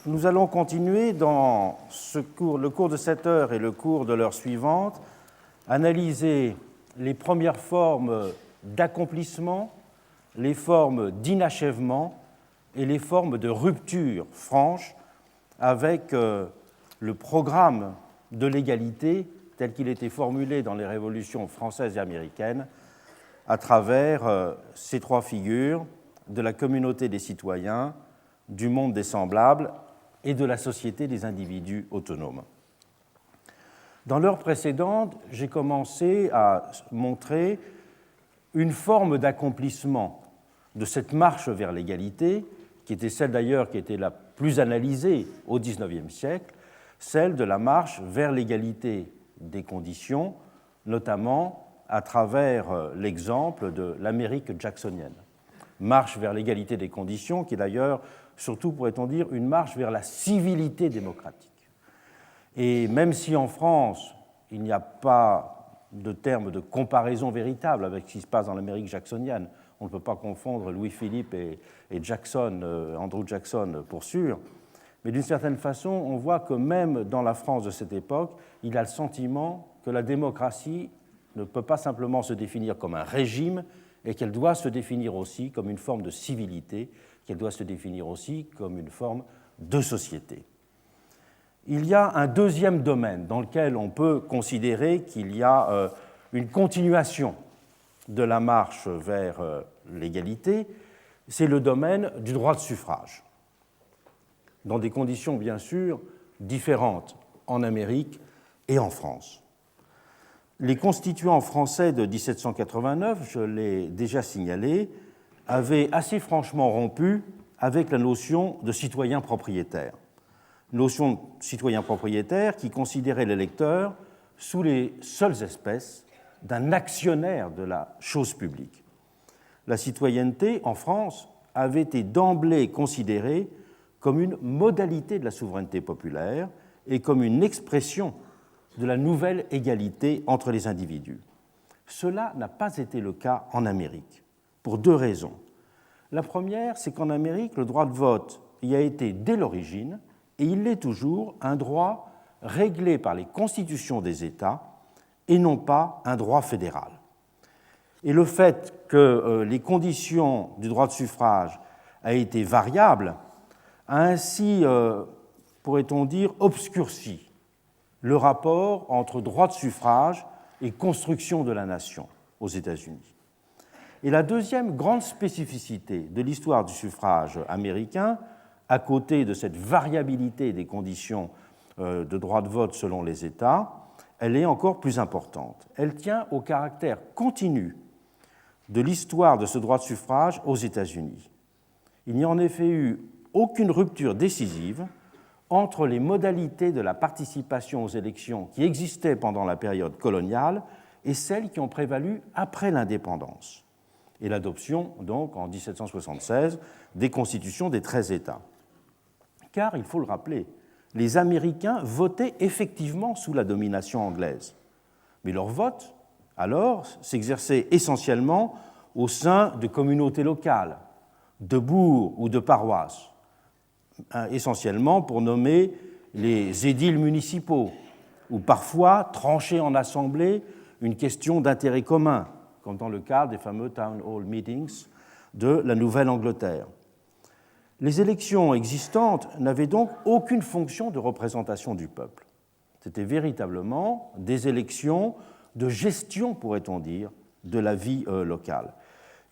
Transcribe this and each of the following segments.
nous allons continuer dans le cours de cette heure et le cours de l'heure suivante, analyser les premières formes d'accomplissement, les formes d'inachèvement et les formes de rupture franche avec le programme de l'égalité tel qu'il était formulé dans les révolutions françaises et américaines à travers ces trois figures de la communauté des citoyens, du monde des semblables et de la société des individus autonomes. Dans l'heure précédente, j'ai commencé à montrer une forme d'accomplissement de cette marche vers l'égalité, qui était celle d'ailleurs qui était la plus analysée au XIXe siècle, celle de la marche vers l'égalité des conditions, notamment à travers l'exemple de l'Amérique jacksonienne. Marche vers l'égalité des conditions, qui est d'ailleurs, surtout pourrait-on dire, une marche vers la civilité démocratique. Et même si en France, il n'y a pas de terme de comparaison véritable avec ce qui se passe dans l'Amérique jacksonienne, on ne peut pas confondre Louis-Philippe et Jackson, Andrew Jackson pour sûr, mais d'une certaine façon, on voit que même dans la France de cette époque, il y a le sentiment que la démocratie ne peut pas simplement se définir comme un régime et qu'elle doit se définir aussi comme une forme de civilité, qu'elle doit se définir aussi comme une forme de société. Il y a un deuxième domaine dans lequel on peut considérer qu'il y a une continuation de la marche vers l'égalité, c'est le domaine du droit de suffrage, dans des conditions bien sûr différentes en Amérique et en France. Les constituants français de 1789, je l'ai déjà signalé, avaient assez franchement rompu avec la notion de citoyen propriétaire. Notion de citoyen propriétaire qui considérait l'électeur sous les seules espèces d'un actionnaire de la chose publique. La citoyenneté, en France, avait été d'emblée considérée comme une modalité de la souveraineté populaire et comme une expression de la nouvelle égalité entre les individus. Cela n'a pas été le cas en Amérique, pour deux raisons. La première, c'est qu'en Amérique, le droit de vote y a été dès l'origine, et il l'est toujours, un droit réglé par les constitutions des États et non pas un droit fédéral. Et le fait que les conditions du droit de suffrage aient été variables a ainsi, pourrait-on dire, obscurci le rapport entre droit de suffrage et construction de la nation aux États-Unis. Et la deuxième grande spécificité de l'histoire du suffrage américain, à côté de cette variabilité des conditions de droit de vote selon les États, elle est encore plus importante. Elle tient au caractère continu de l'histoire de ce droit de suffrage aux États-Unis. Il n'y a en effet eu aucune rupture décisive entre les modalités de la participation aux élections qui existaient pendant la période coloniale et celles qui ont prévalu après l'indépendance et l'adoption, donc, en 1776, des constitutions des 13 États. Car, il faut le rappeler, les Américains votaient effectivement sous la domination anglaise, mais leur vote, alors, s'exerçait essentiellement au sein de communautés locales, de bourgs ou de paroisses, essentiellement pour nommer les édiles municipaux, ou parfois trancher en assemblée une question d'intérêt commun, comme dans le cas des fameux Town Hall Meetings de la Nouvelle-Angleterre. Les élections existantes n'avaient donc aucune fonction de représentation du peuple. C'était véritablement des élections de gestion, pourrait-on dire, de la vie locale.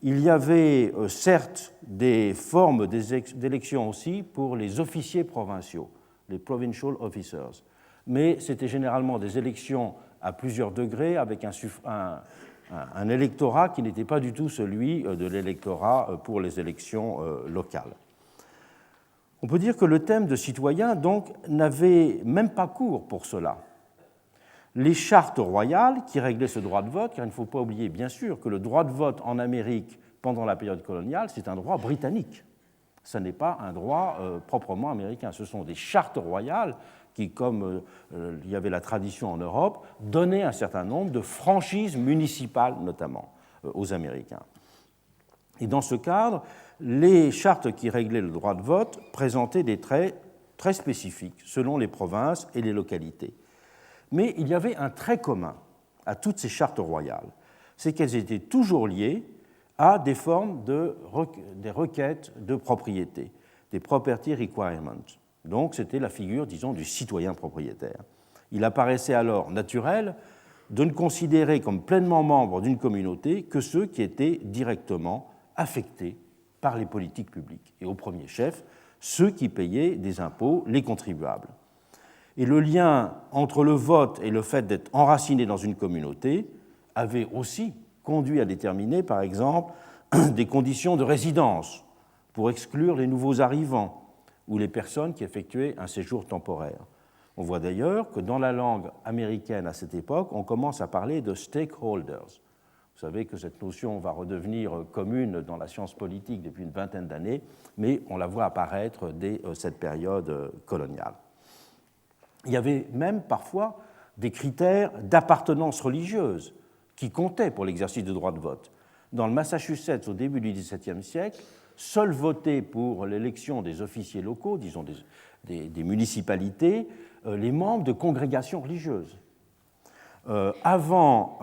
Il y avait certes des formes d'élections aussi pour les officiers provinciaux, les provincial officers, mais c'était généralement des élections à plusieurs degrés avec un électorat qui n'était pas du tout celui de l'électorat pour les élections locales. On peut dire que le thème de citoyen, donc, n'avait même pas cours pour cela. Les chartes royales qui réglaient ce droit de vote, car il ne faut pas oublier, bien sûr, que le droit de vote en Amérique pendant la période coloniale, c'est un droit britannique. Ce n'est pas un droit proprement américain. Ce sont des chartes royales qui, comme il y avait la tradition en Europe, donnaient un certain nombre de franchises municipales, notamment, aux Américains. Et dans ce cadre, les chartes qui réglaient le droit de vote présentaient des traits très spécifiques selon les provinces et les localités. Mais il y avait un trait commun à toutes ces chartes royales, c'est qu'elles étaient toujours liées à des formes des requêtes de propriété, des property requirements. Donc c'était la figure, disons, du citoyen propriétaire. Il apparaissait alors naturel de ne considérer comme pleinement membres d'une communauté que ceux qui étaient directement affectés par les politiques publiques, et au premier chef, ceux qui payaient des impôts, les contribuables. Et le lien entre le vote et le fait d'être enraciné dans une communauté avait aussi conduit à déterminer, par exemple, des conditions de résidence pour exclure les nouveaux arrivants ou les personnes qui effectuaient un séjour temporaire. On voit d'ailleurs que dans la langue américaine à cette époque, on commence à parler de stakeholders. Vous savez que cette notion va redevenir commune dans la science politique depuis une vingtaine d'années, mais on la voit apparaître dès cette période coloniale. Il y avait même parfois des critères d'appartenance religieuse qui comptaient pour l'exercice du droit de vote. Dans le Massachusetts, au début du XVIIe siècle, seuls votaient pour l'élection des officiers locaux, disons des municipalités, les membres de congrégations religieuses. Avant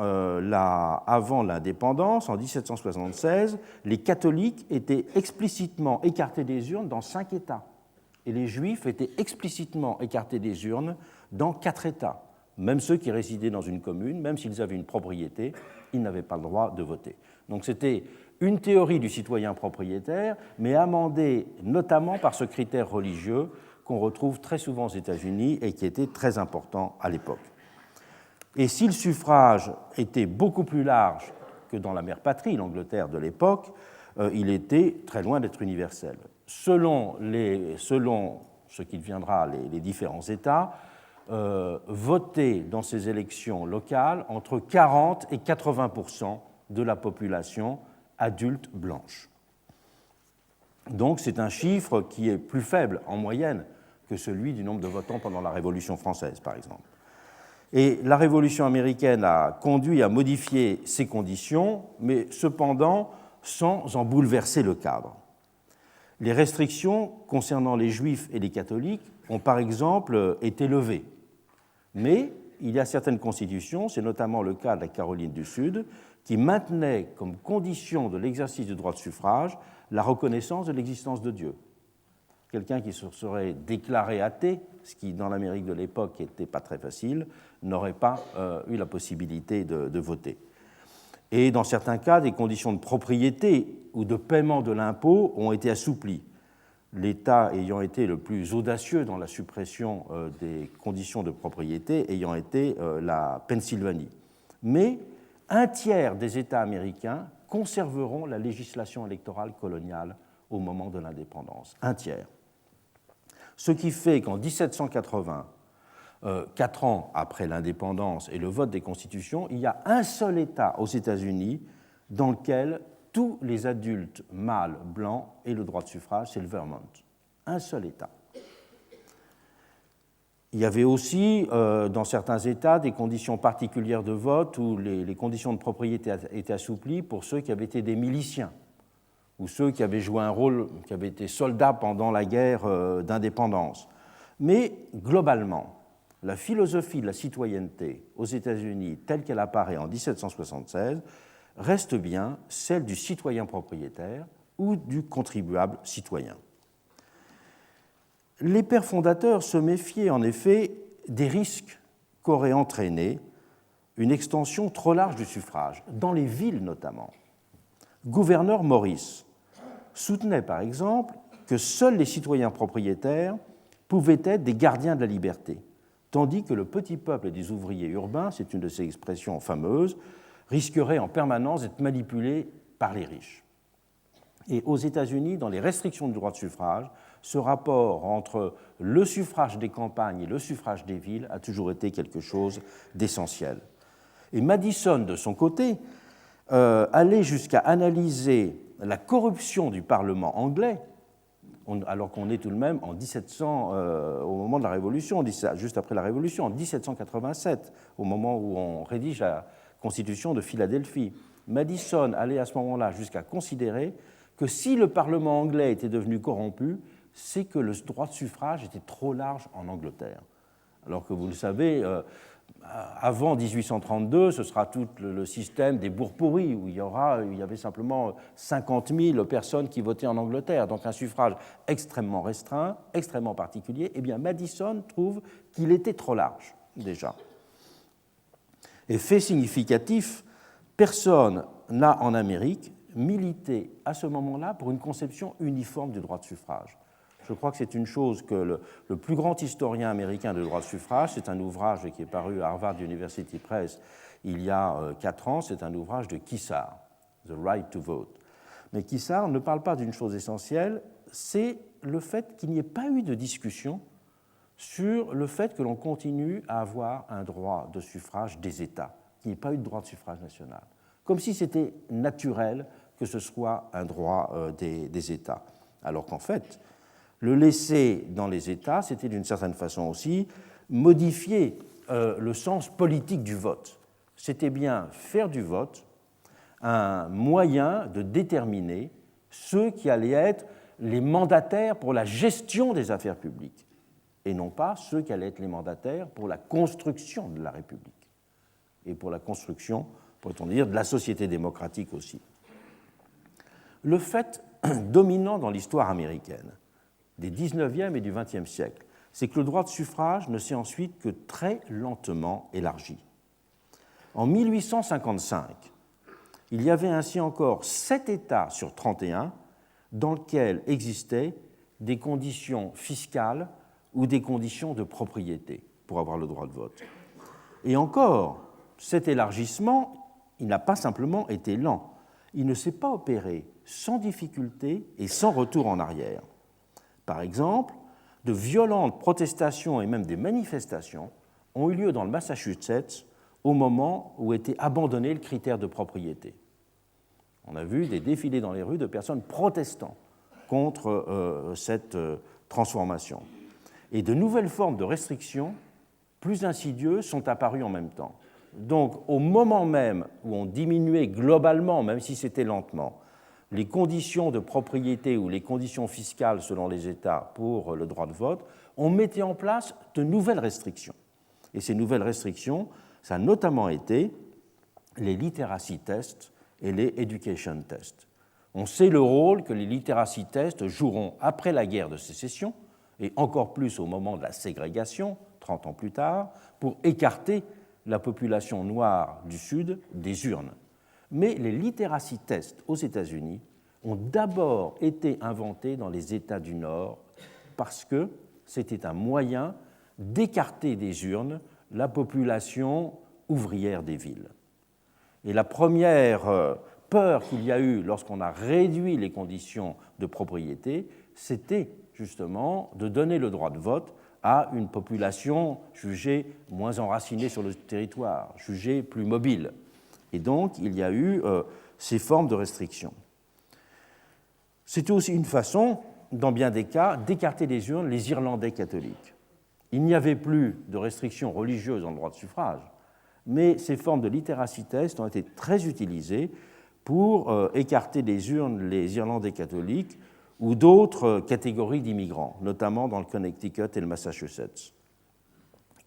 l'indépendance, en 1776, les catholiques étaient explicitement écartés des urnes dans 5 États et les juifs étaient explicitement écartés des urnes dans 4 États. Même ceux qui résidaient dans une commune, même s'ils avaient une propriété, ils n'avaient pas le droit de voter. Donc c'était une théorie du citoyen propriétaire, mais amendée notamment par ce critère religieux qu'on retrouve très souvent aux États-Unis et qui était très important à l'époque. Et si le suffrage était beaucoup plus large que dans la mère patrie, l'Angleterre de l'époque, il était très loin d'être universel. Selon ce qui deviendra les différents États, votaient dans ces élections locales entre 40 et 80% de la population adulte blanche. Donc c'est un chiffre qui est plus faible en moyenne que celui du nombre de votants pendant la Révolution française, par exemple. Et la Révolution américaine a conduit à modifier ces conditions, mais cependant sans en bouleverser le cadre. Les restrictions concernant les juifs et les catholiques ont par exemple été levées, mais il y a certaines constitutions, c'est notamment le cas de la Caroline du Sud, qui maintenaient comme condition de l'exercice du droit de suffrage la reconnaissance de l'existence de Dieu. Quelqu'un qui se serait déclaré athée, ce qui dans l'Amérique de l'époque n'était pas très facile, n'aurait pas eu la possibilité de voter. Et dans certains cas, des conditions de propriété ou de paiement de l'impôt ont été assouplies, l'État ayant été le plus audacieux dans la suppression des conditions de propriété ayant été la Pennsylvanie. Mais un tiers des États américains conserveront la législation électorale coloniale au moment de l'indépendance. Un tiers. Ce qui fait qu'en 1780, 4 ans après l'indépendance et le vote des constitutions, il y a un seul État aux États-Unis dans lequel tous les adultes mâles blancs aient le droit de suffrage, c'est le Vermont. Un seul État. Il y avait aussi, dans certains États, des conditions particulières de vote où les conditions de propriété étaient assouplies pour ceux qui avaient été des miliciens ou ceux qui avaient joué un rôle, qui avaient été soldats pendant la guerre d'indépendance. Mais globalement, la philosophie de la citoyenneté aux États-Unis, telle qu'elle apparaît en 1776, reste bien celle du citoyen propriétaire ou du contribuable citoyen. Les pères fondateurs se méfiaient en effet des risques qu'aurait entraîné une extension trop large du suffrage, dans les villes notamment. Gouverneur Morris soutenait par exemple que seuls les citoyens propriétaires pouvaient être des gardiens de la liberté, tandis que le petit peuple des ouvriers urbains, c'est une de ces expressions fameuses, risquerait en permanence d'être manipulé par les riches. Et aux États-Unis, dans les restrictions du droit de suffrage, ce rapport entre le suffrage des campagnes et le suffrage des villes a toujours été quelque chose d'essentiel. Et Madison, de son côté, allait jusqu'à analyser la corruption du Parlement anglais, alors qu'on est tout de même en 1700, au moment de la Révolution, juste après la Révolution, en 1787, au moment où on rédige la Constitution de Philadelphie. Madison allait à ce moment-là jusqu'à considérer que si le Parlement anglais était devenu corrompu, c'est que le droit de suffrage était trop large en Angleterre. Alors que vous le savez, avant 1832, ce sera tout le système des bourgs pourris, où il y avait simplement 50 000 personnes qui votaient en Angleterre, donc un suffrage extrêmement restreint, extrêmement particulier. Eh bien, Madison trouve qu'il était trop large, déjà. Et fait significatif, personne n'a en Amérique milité à ce moment-là pour une conception uniforme du droit de suffrage. Je crois que c'est une chose que le plus grand historien américain de droit de suffrage, c'est un ouvrage qui est paru à Harvard University Press il y a 4 ans, c'est un ouvrage de Kissar, The Right to Vote. Mais Kissar ne parle pas d'une chose essentielle, c'est le fait qu'il n'y ait pas eu de discussion sur le fait que l'on continue à avoir un droit de suffrage des États, qu'il n'y ait pas eu de droit de suffrage national, comme si c'était naturel que ce soit un droit des États, alors qu'en fait, le laisser dans les États, c'était d'une certaine façon aussi modifier le sens politique du vote. C'était bien faire du vote un moyen de déterminer ceux qui allaient être les mandataires pour la gestion des affaires publiques, et non pas ceux qui allaient être les mandataires pour la construction de la République, et pour la construction, pourrait-on dire, de la société démocratique aussi. Le fait dominant dans l'histoire américaine, des 19e et du 20e siècle, c'est que le droit de suffrage ne s'est ensuite que très lentement élargi. En 1855, il y avait ainsi encore 7 États sur 31 dans lesquels existaient des conditions fiscales ou des conditions de propriété pour avoir le droit de vote. Et encore, cet élargissement, il n'a pas simplement été lent, il ne s'est pas opéré sans difficulté et sans retour en arrière. Par exemple, de violentes protestations et même des manifestations ont eu lieu dans le Massachusetts au moment où était abandonné le critère de propriété. On a vu des défilés dans les rues de personnes protestant contre cette transformation. Et de nouvelles formes de restrictions plus insidieuses sont apparues en même temps. Donc, au moment même où on diminuait globalement, même si c'était lentement, les conditions de propriété ou les conditions fiscales selon les États pour le droit de vote, on mettait en place de nouvelles restrictions. Et ces nouvelles restrictions, ça a notamment été les literacy tests et les education tests. On sait le rôle que les literacy tests joueront après la guerre de sécession, et encore plus au moment de la ségrégation, 30 ans plus tard, pour écarter la population noire du Sud des urnes. Mais les literacy tests aux États-Unis ont d'abord été inventés dans les États du Nord parce que c'était un moyen d'écarter des urnes la population ouvrière des villes. Et la première peur qu'il y a eu lorsqu'on a réduit les conditions de propriété, c'était justement de donner le droit de vote à une population jugée moins enracinée sur le territoire, jugée plus mobile. Et donc, il y a eu ces formes de restrictions. C'était aussi une façon, dans bien des cas, d'écarter des urnes les Irlandais catholiques. Il n'y avait plus de restrictions religieuses dans le droit de suffrage, mais ces formes de literacy test ont été très utilisées pour écarter des urnes les Irlandais catholiques ou d'autres catégories d'immigrants, notamment dans le Connecticut et le Massachusetts,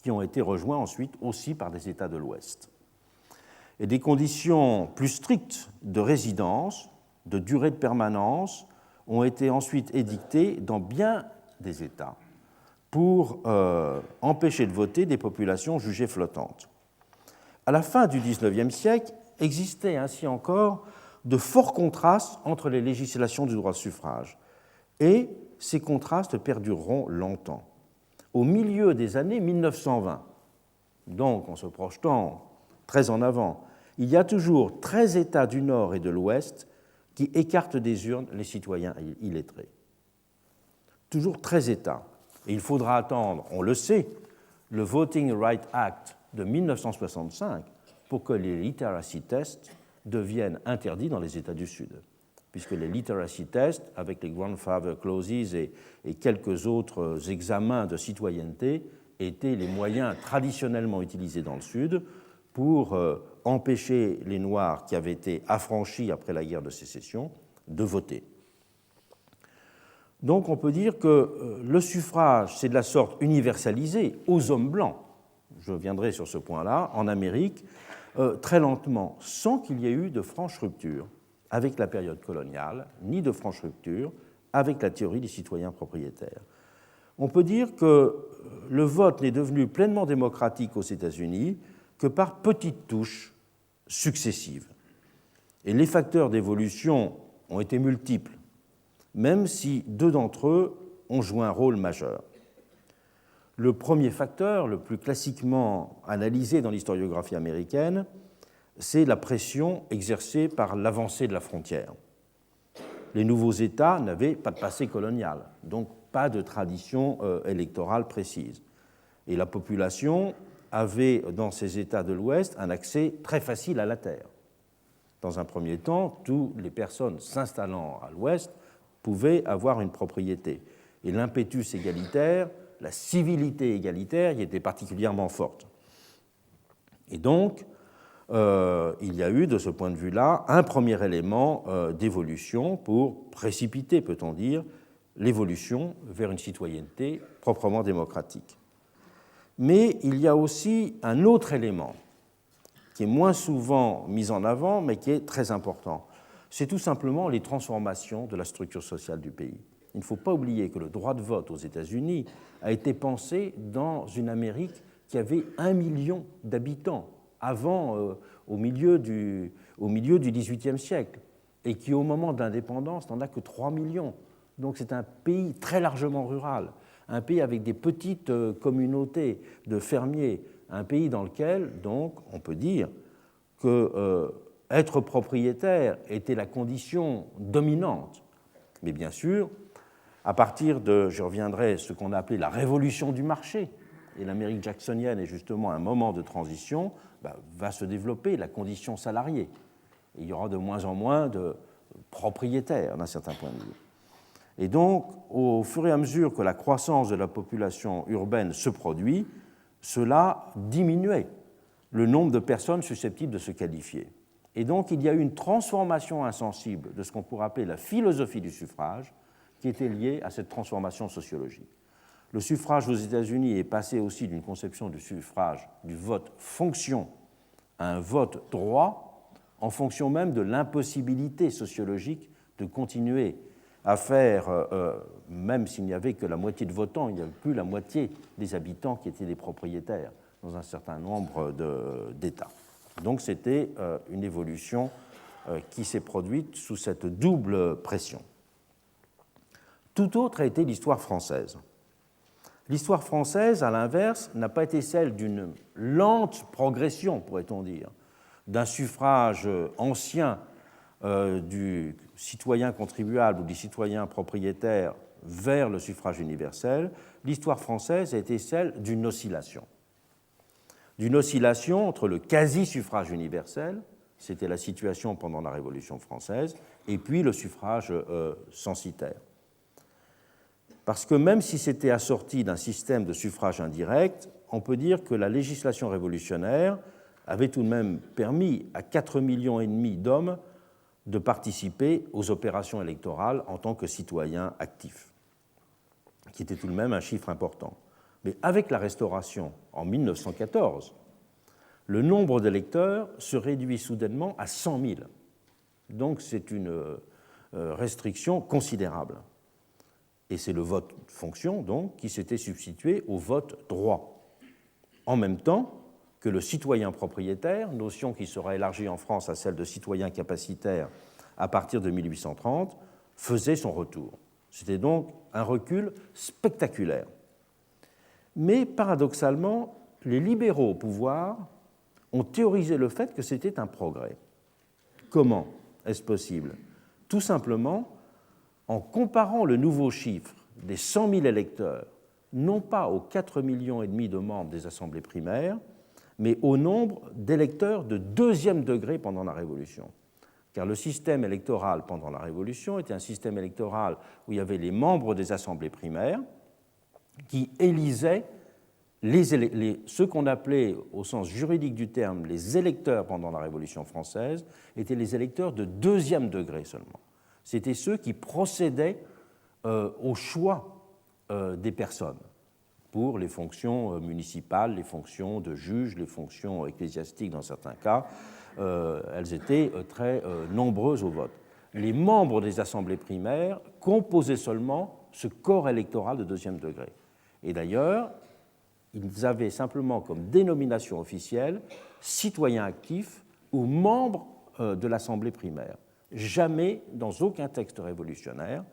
qui ont été rejoints ensuite aussi par des États de l'Ouest. Et des conditions plus strictes de résidence, de durée de permanence, ont été ensuite édictées dans bien des États pour empêcher de voter des populations jugées flottantes. À la fin du XIXe siècle, existaient ainsi encore de forts contrastes entre les législations du droit de suffrage, et ces contrastes perdureront longtemps. Au milieu des années 1920, donc en se projetant très en avant, il y a toujours 13 États du Nord et de l'Ouest qui écartent des urnes les citoyens illettrés. Toujours 13 États. Et il faudra attendre, on le sait, le Voting Rights Act de 1965 pour que les literacy tests deviennent interdits dans les États du Sud, puisque les literacy tests, avec les grandfather clauses et quelques autres examens de citoyenneté, étaient les moyens traditionnellement utilisés dans le Sud pour empêcher les Noirs qui avaient été affranchis après la guerre de sécession de voter. Donc on peut dire que le suffrage s'est de la sorte universalisé aux hommes blancs, je viendrai sur ce point-là, en Amérique, très lentement, sans qu'il y ait eu de franche rupture avec la période coloniale, ni de franche rupture avec la théorie des citoyens propriétaires. On peut dire que le vote n'est devenu pleinement démocratique aux États-Unis que par petites touches successives. Et les facteurs d'évolution ont été multiples, même si deux d'entre eux ont joué un rôle majeur. Le premier facteur, le plus classiquement analysé dans l'historiographie américaine, c'est la pression exercée par l'avancée de la frontière. Les nouveaux États n'avaient pas de passé colonial, donc pas de tradition électorale précise. Et la population avait, dans ces États de l'Ouest, un accès très facile à la terre. Dans un premier temps, toutes les personnes s'installant à l'Ouest pouvaient avoir une propriété. Et l'impétus égalitaire, la civilité égalitaire y était particulièrement forte. Et donc, il y a eu, de ce point de vue-là, un premier élément d'évolution pour précipiter, peut-on dire, l'évolution vers une citoyenneté proprement démocratique. Mais il y a aussi un autre élément qui est moins souvent mis en avant, mais qui est très important. C'est tout simplement les transformations de la structure sociale du pays. Il ne faut pas oublier que le droit de vote aux États-Unis a été pensé dans une Amérique qui avait 1 million d'habitants avant, au milieu du XVIIIe siècle, et qui, au moment de l'indépendance, n'en a que 3 millions. Donc c'est un pays très largement rural, un pays avec des petites communautés de fermiers, un pays dans lequel, donc, on peut dire que être propriétaire était la condition dominante. Mais bien sûr, à partir de, je reviendrai à ce qu'on a appelé la révolution du marché, et l'Amérique jacksonienne est justement un moment de transition, va se développer la condition salariée. Et il y aura de moins en moins de propriétaires d'un certain point de vue. Et donc, au fur et à mesure que la croissance de la population urbaine se produit, cela diminuait le nombre de personnes susceptibles de se qualifier. Et donc, il y a eu une transformation insensible de ce qu'on pourrait appeler la philosophie du suffrage, qui était liée à cette transformation sociologique. Le suffrage aux États-Unis est passé aussi d'une conception du suffrage, du vote fonction, à un vote droit, en fonction même de l'impossibilité sociologique de continuer à faire, même s'il n'y avait que la moitié de votants, il n'y avait plus la moitié des habitants qui étaient des propriétaires dans un certain nombre d'États. Donc c'était une évolution qui s'est produite sous cette double pression. Tout autre a été l'histoire française. L'histoire française, à l'inverse, n'a pas été celle d'une lente progression, pourrait-on dire, d'un suffrage ancien du citoyen contribuable ou du citoyen propriétaire vers le suffrage universel. L'histoire française a été celle d'une oscillation. D'une oscillation entre le quasi-suffrage universel, c'était la situation pendant la Révolution française, et puis le suffrage censitaire. Parce que même si c'était assorti d'un système de suffrage indirect, on peut dire que la législation révolutionnaire avait tout de même permis à 4,5 millions d'hommes de participer aux opérations électorales en tant que citoyens actifs, qui était tout de même un chiffre important. Mais avec la Restauration, en 1914, le nombre d'électeurs se réduit soudainement à 100 000. Donc c'est une restriction considérable. Et c'est le vote fonction, donc, qui s'était substitué au vote droit. En même temps que le citoyen propriétaire, notion qui sera élargie en France à celle de citoyen capacitaire à partir de 1830, faisait son retour. C'était donc un recul spectaculaire. Mais paradoxalement, les libéraux au pouvoir ont théorisé le fait que c'était un progrès. Comment est-ce possible? Tout simplement en comparant le nouveau chiffre des 100 000 électeurs, non pas aux 4,5 millions de membres des assemblées primaires, mais au nombre d'électeurs de deuxième degré pendant la Révolution. Car le système électoral pendant la Révolution était un système électoral où il y avait les membres des assemblées primaires qui élisaient ceux qu'on appelait, au sens juridique du terme, les électeurs pendant la Révolution française, étaient les électeurs de deuxième degré seulement. C'étaient ceux qui procédaient au choix des personnes pour les fonctions municipales, les fonctions de juge, les fonctions ecclésiastiques dans certains cas. Elles étaient très nombreuses au vote. Les membres des assemblées primaires composaient seulement ce corps électoral de deuxième degré. Et d'ailleurs, ils avaient simplement comme dénomination officielle citoyens actifs ou membres de l'assemblée primaire. Jamais, dans aucun texte révolutionnaire,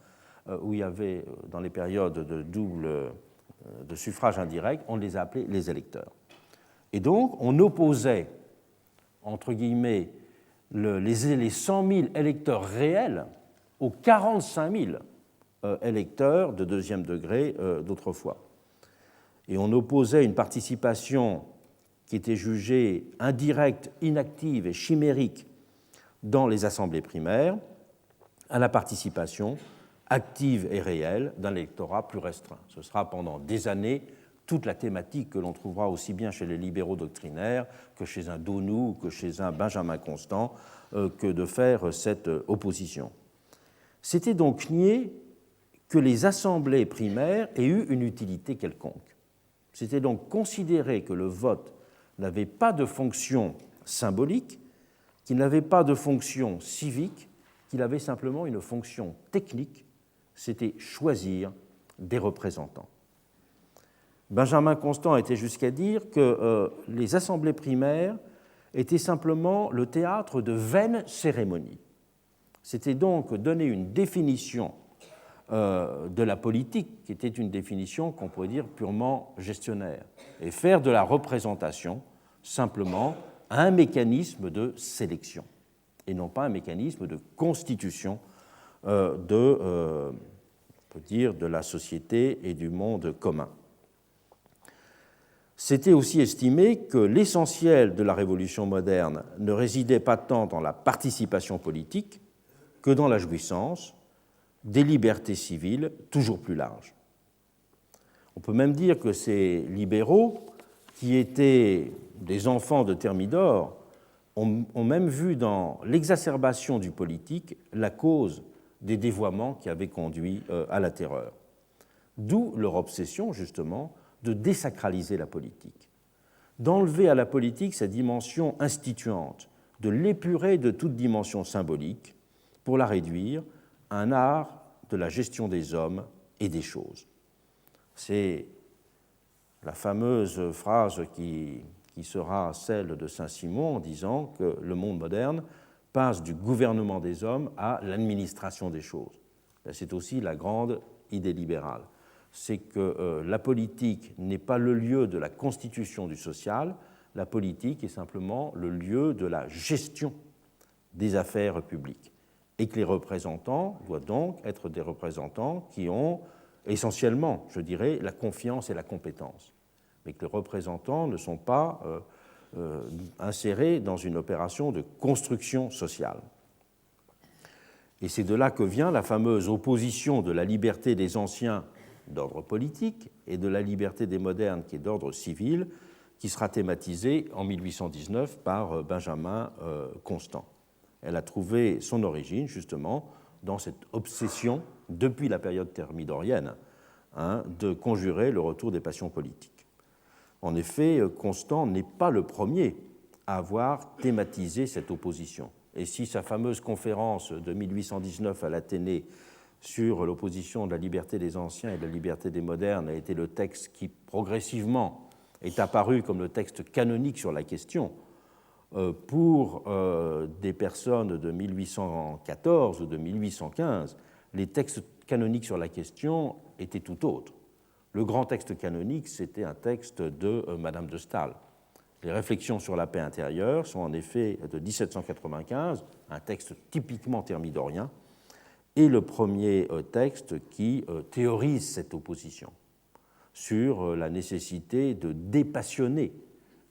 où il y avait, dans les périodes de suffrage indirect, on les appelait les électeurs. Et donc, on opposait, entre guillemets, les 100 000 électeurs réels aux 45 000 électeurs de deuxième degré d'autrefois. Et on opposait une participation qui était jugée indirecte, inactive et chimérique dans les assemblées primaires à la participation active et réelle d'un électorat plus restreint. Ce sera pendant des années toute la thématique que l'on trouvera aussi bien chez les libéraux doctrinaires que chez un Donou, que chez un Benjamin Constant, que de faire cette opposition. C'était donc nier que les assemblées primaires aient eu une utilité quelconque. C'était donc considérer que le vote n'avait pas de fonction symbolique, qu'il n'avait pas de fonction civique, qu'il avait simplement une fonction technique, c'était choisir des représentants. Benjamin Constant était jusqu'à dire que les assemblées primaires étaient simplement le théâtre de vaines cérémonies. C'était donc donner une définition de la politique, qui était une définition qu'on pourrait dire purement gestionnaire, et faire de la représentation simplement un mécanisme de sélection, et non pas un mécanisme de constitution on peut dire, de la société et du monde commun. C'était aussi estimer que l'essentiel de la révolution moderne ne résidait pas tant dans la participation politique que dans la jouissance des libertés civiles toujours plus larges. On peut même dire que ces libéraux, qui étaient des enfants de Thermidor, ont même vu dans l'exacerbation du politique la cause des dévoiements qui avaient conduit à la terreur. D'où leur obsession, justement, de désacraliser la politique, d'enlever à la politique sa dimension instituante, de l'épurer de toute dimension symbolique pour la réduire à un art de la gestion des hommes et des choses. C'est la fameuse phrase qui sera celle de Saint-Simon en disant que le monde moderne passe du gouvernement des hommes à l'administration des choses. C'est aussi la grande idée libérale. C'est que la politique n'est pas le lieu de la constitution du social, la politique est simplement le lieu de la gestion des affaires publiques. Et que les représentants doivent donc être des représentants qui ont essentiellement, je dirais, la confiance et la compétence. Mais que les représentants ne sont pas insérés dans une opération de construction sociale. Et c'est de là que vient la fameuse opposition de la liberté des anciens d'ordre politique et de la liberté des modernes qui est d'ordre civil, qui sera thématisée en 1819 par Benjamin Constant. Elle a trouvé son origine justement dans cette obsession, depuis la période thermidorienne, de conjurer le retour des passions politiques. En effet, Constant n'est pas le premier à avoir thématisé cette opposition. Et si sa fameuse conférence de 1819 à l'Athénée sur l'opposition de la liberté des anciens et de la liberté des modernes a été le texte qui, progressivement, est apparu comme le texte canonique sur la question, pour des personnes de 1814 ou de 1815, les textes canoniques sur la question étaient tout autres. Le grand texte canonique, c'était un texte de Madame de Staël. Les réflexions sur la paix intérieure sont en effet de 1795, un texte typiquement thermidorien, et le premier texte qui théorise cette opposition sur la nécessité de dépassionner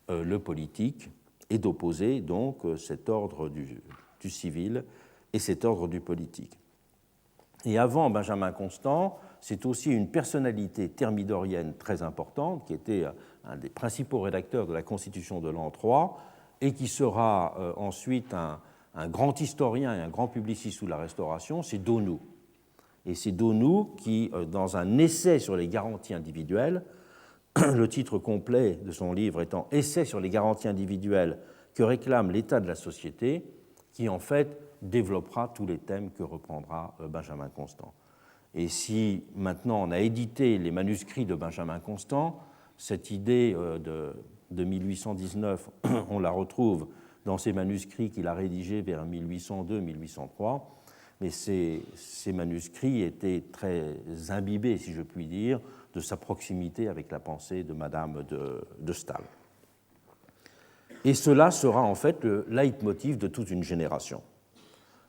le politique et d'opposer donc cet ordre du civil et cet ordre du politique. Et avant Benjamin Constant, c'est aussi une personnalité thermidorienne très importante qui était un des principaux rédacteurs de la Constitution de l'an 3 et qui sera ensuite un grand historien et un grand publiciste sous la Restauration, c'est Donou. Et c'est Donou qui, dans un essai sur les garanties individuelles, le titre complet de son livre étant Essai sur les garanties individuelles que réclame l'état de la société, qui en fait développera tous les thèmes que reprendra Benjamin Constant. Et si maintenant on a édité les manuscrits de Benjamin Constant, cette idée de 1819, on la retrouve dans ces manuscrits qu'il a rédigés vers 1802-1803, mais ces manuscrits étaient très imbibés, si je puis dire, de sa proximité avec la pensée de Madame de Staël. Et cela sera en fait le leitmotiv de toute une génération.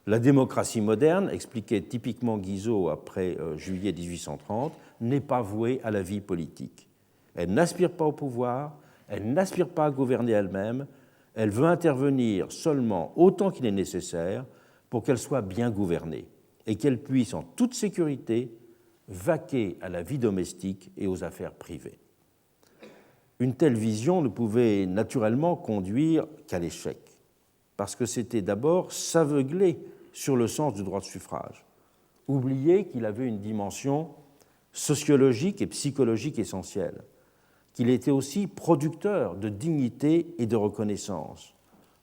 La démocratie moderne, expliquait typiquement Guizot après juillet 1830, n'est pas vouée à la vie politique. Elle n'aspire pas au pouvoir, elle n'aspire pas à gouverner elle-même, elle veut intervenir seulement autant qu'il est nécessaire pour qu'elle soit bien gouvernée et qu'elle puisse en toute sécurité vaquer à la vie domestique et aux affaires privées. Une telle vision ne pouvait naturellement conduire qu'à l'échec, parce que c'était d'abord s'aveugler sur le sens du droit de suffrage, oublier qu'il avait une dimension sociologique et psychologique essentielle, qu'il était aussi producteur de dignité et de reconnaissance,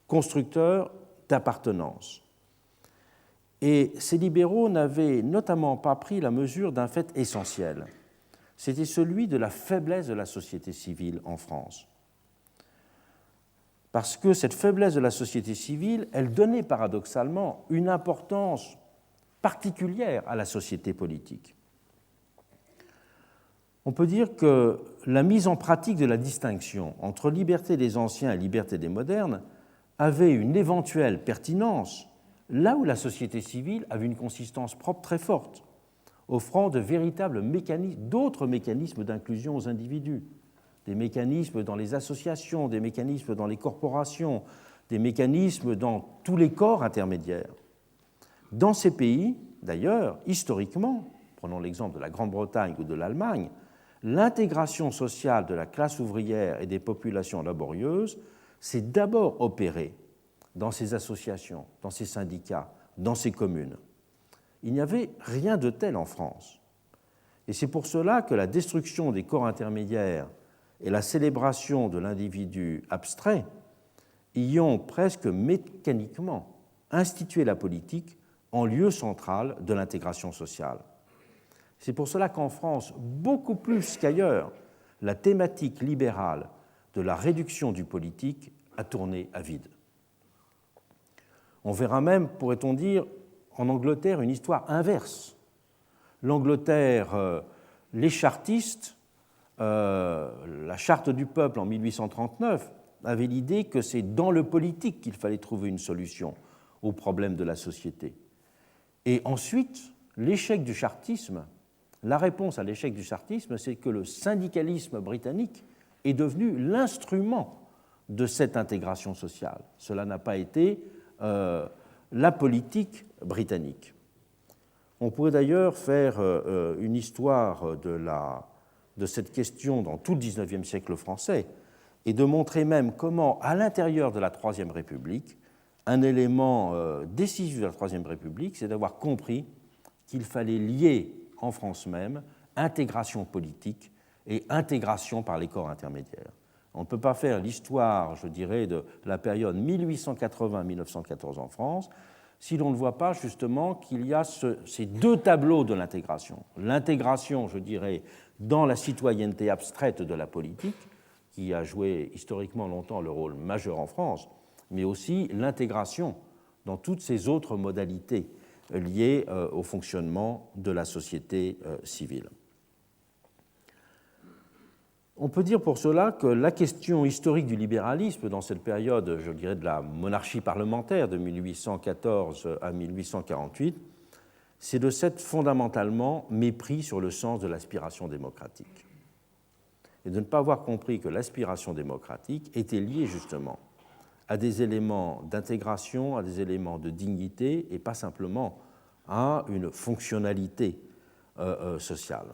constructeur d'appartenance. Et ces libéraux n'avaient notamment pas pris la mesure d'un fait essentiel. C'était celui de la faiblesse de la société civile en France. Parce que cette faiblesse de la société civile, elle donnait paradoxalement une importance particulière à la société politique. On peut dire que la mise en pratique de la distinction entre liberté des anciens et liberté des modernes avait une éventuelle pertinence là où la société civile avait une consistance propre très forte, offrant de véritables mécanismes, d'autres mécanismes d'inclusion aux individus, des mécanismes dans les associations, des mécanismes dans les corporations, des mécanismes dans tous les corps intermédiaires. Dans ces pays, d'ailleurs, historiquement, prenons l'exemple de la Grande-Bretagne ou de l'Allemagne, l'intégration sociale de la classe ouvrière et des populations laborieuses s'est d'abord opérée dans ces associations, dans ces syndicats, dans ces communes. Il n'y avait rien de tel en France. Et c'est pour cela que la destruction des corps intermédiaires et la célébration de l'individu abstrait y ont presque mécaniquement institué la politique en lieu central de l'intégration sociale. C'est pour cela qu'en France, beaucoup plus qu'ailleurs, la thématique libérale de la réduction du politique a tourné à vide. On verra même, pourrait-on dire, en Angleterre, une histoire inverse. L'Angleterre, les chartistes, la charte du peuple en 1839 avait l'idée que c'est dans le politique qu'il fallait trouver une solution aux problèmes de la société. Et ensuite, l'échec du chartisme, la réponse à l'échec du chartisme, c'est que le syndicalisme britannique est devenu l'instrument de cette intégration sociale. Cela n'a pas été la politique britannique. On pourrait d'ailleurs faire une histoire de cette question dans tout le XIXe siècle français et de montrer même comment, à l'intérieur de la Troisième République, un élément décisif de la Troisième République, c'est d'avoir compris qu'il fallait lier en France même intégration politique et intégration par les corps intermédiaires. On ne peut pas faire l'histoire, je dirais, de la période 1880-1914 en France si l'on ne voit pas justement qu'il y a ces deux tableaux de l'intégration. L'intégration, je dirais, dans la citoyenneté abstraite de la politique, qui a joué historiquement longtemps le rôle majeur en France, mais aussi l'intégration dans toutes ces autres modalités liées au fonctionnement de la société civile. On peut dire pour cela que la question historique du libéralisme dans cette période, je dirais, de la monarchie parlementaire de 1814 à 1848, c'est de s'être fondamentalement mépris sur le sens de l'aspiration démocratique et de ne pas avoir compris que l'aspiration démocratique était liée justement à des éléments d'intégration, à des éléments de dignité et pas simplement à une fonctionnalité sociale.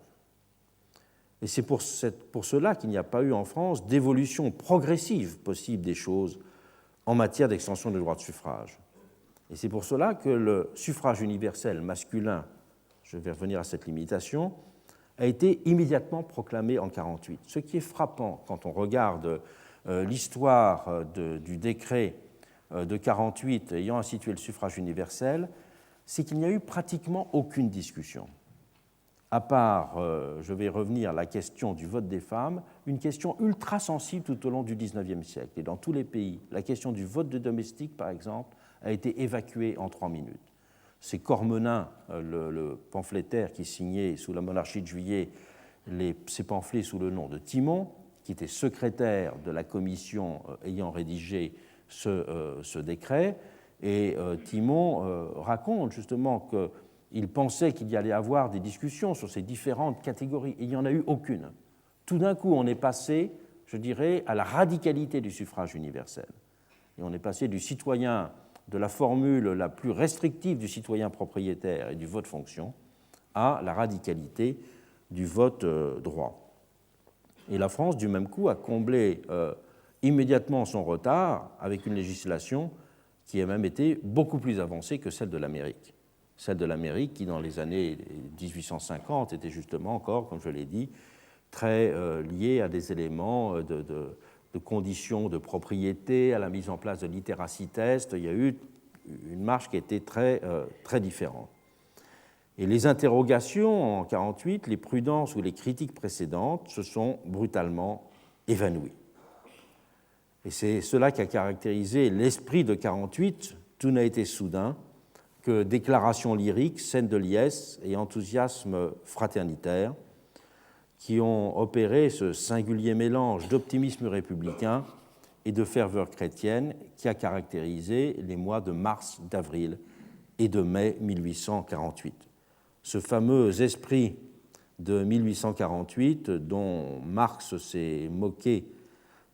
Et c'est pour cela qu'il n'y a pas eu en France d'évolution progressive possible des choses en matière d'extension du droit de suffrage. Et c'est pour cela que le suffrage universel masculin je vais revenir à cette limitation, a été immédiatement proclamé en 1948. Ce qui est frappant quand on regarde l'histoire du décret de 1948 ayant institué le suffrage universel, c'est qu'il n'y a eu pratiquement aucune discussion. À part, je vais revenir à la question du vote des femmes, une question ultra sensible tout au long du XIXe siècle. Et dans tous les pays, la question du vote de domestique, par exemple, a été évacuée en 3 minutes. C'est Cormenin, le pamphlétaire qui signait sous la monarchie de Juillet ces pamphlets sous le nom de Timon, qui était secrétaire de la commission ayant rédigé ce décret. Et Timon raconte justement qu'il pensait qu'il y allait avoir des discussions sur ces différentes catégories, et il n'y en a eu aucune. Tout d'un coup, on est passé, je dirais, à la radicalité du suffrage universel. Et on est passé du citoyen, de la formule la plus restrictive du citoyen propriétaire et du vote fonction, à la radicalité du vote droit. Et la France, du même coup, a comblé immédiatement son retard avec une législation qui a même été beaucoup plus avancée que celle de l'Amérique. Celle de l'Amérique qui, dans les années 1850, était justement encore, comme je l'ai dit, très liée à des éléments de conditions de propriété, à la mise en place de literacy test. Il y a eu une marche qui était très, très différente. Et les interrogations en 1948, les prudences ou les critiques précédentes se sont brutalement évanouies. Et c'est cela qui a caractérisé l'esprit de 1948. Tout n'a été soudain que déclarations lyriques, scènes de liesse et enthousiasme fraternitaire qui ont opéré ce singulier mélange d'optimisme républicain et de ferveur chrétienne qui a caractérisé les mois de mars, d'avril et de mai 1848. Ce fameux esprit de 1848 dont Marx s'est moqué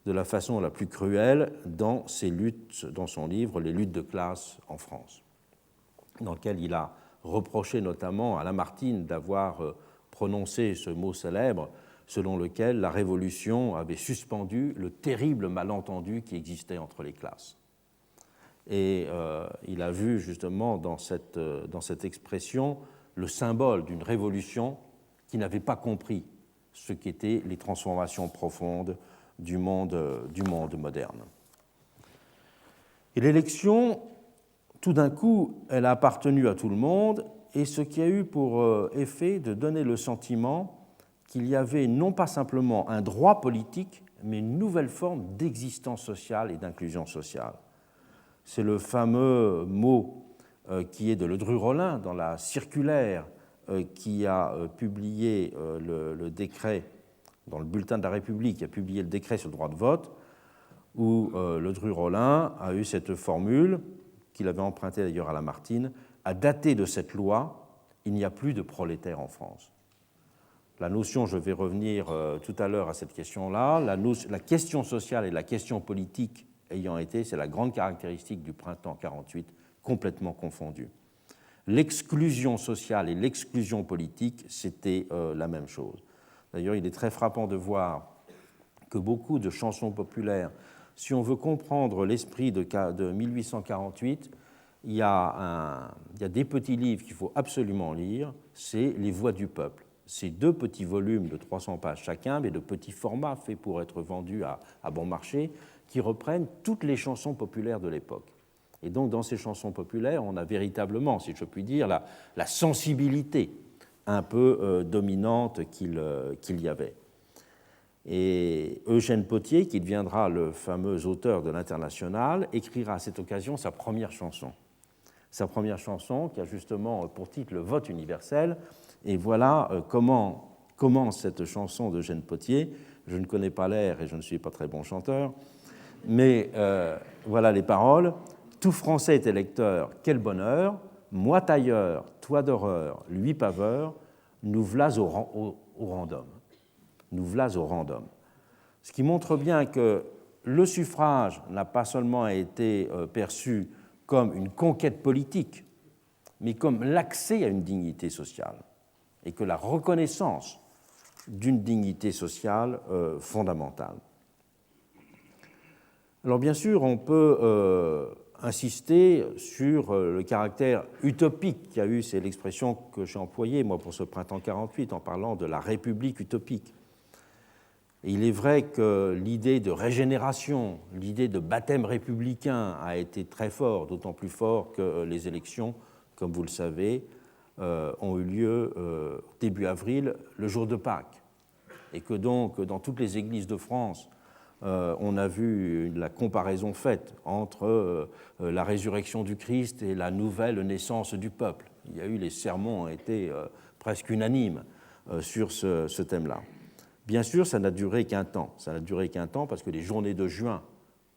de la façon la plus cruelle dans son livre « Les luttes de classe en France », dans lequel il a reproché notamment à Lamartine d'avoir prononcé ce mot célèbre selon lequel la Révolution avait suspendu le terrible malentendu qui existait entre les classes. Et il a vu justement dans cette expression le symbole d'une révolution qui n'avait pas compris ce qu'étaient les transformations profondes du monde moderne. Et l'élection, tout d'un coup, elle a appartenu à tout le monde, et ce qui a eu pour effet de donner le sentiment qu'il y avait non pas simplement un droit politique, mais une nouvelle forme d'existence sociale et d'inclusion sociale. C'est le fameux mot qui est de Ledru-Rollin dans la circulaire qui a publié le décret dans le bulletin de la République, qui a publié le décret sur le droit de vote, où Ledru-Rollin a eu cette formule, qu'il avait empruntée d'ailleurs à Lamartine, à dater de cette loi, il n'y a plus de prolétaires en France. La notion, je vais revenir tout à l'heure à cette question-là, la question sociale et la question politique ayant été, c'est la grande caractéristique du printemps 48, complètement confondues. L'exclusion sociale et l'exclusion politique, c'était la même chose. D'ailleurs, il est très frappant de voir que beaucoup de chansons populaires, si on veut comprendre l'esprit de 1848, il y a des petits livres qu'il faut absolument lire, c'est Les Voix du peuple. C'est 2 petits volumes de 300 pages chacun, mais de petits formats faits pour être vendus à bon marché, qui reprennent toutes les chansons populaires de l'époque. Et donc, dans ces chansons populaires, on a véritablement, si je puis dire, la sensibilité un peu dominante qu'il y avait. Et Eugène Pottier, qui deviendra le fameux auteur de l'Internationale, écrira à cette occasion sa première chanson. Sa première chanson qui a justement pour titre « Le vote universel ». Et voilà comment commence cette chanson d'Eugène Pottier. Je ne connais pas l'air et je ne suis pas très bon chanteur, mais voilà les paroles. « Tout Français est électeur, quel bonheur, moi tailleur, toi d'horreur, lui paveur, nous v'là au random. » Nous v'là au random. Ce qui montre bien que le suffrage n'a pas seulement été perçu comme une conquête politique, mais comme l'accès à une dignité sociale, et que la reconnaissance d'une dignité sociale fondamentale. Alors bien sûr, on peut insisté sur le caractère utopique qui a eu, c'est l'expression que j'ai employée, moi, pour ce printemps 48, en parlant de la République utopique. Et il est vrai que l'idée de régénération, l'idée de baptême républicain a été très fort, d'autant plus fort que les élections, comme vous le savez, ont eu lieu début avril, le jour de Pâques. Et que donc, dans toutes les églises de France, on a vu la comparaison faite entre la résurrection du Christ et la nouvelle naissance du peuple. Il y a eu, les sermons ont été presque unanimes sur ce thème-là. Bien sûr, ça n'a duré qu'un temps. Ça n'a duré qu'un temps parce que les journées de juin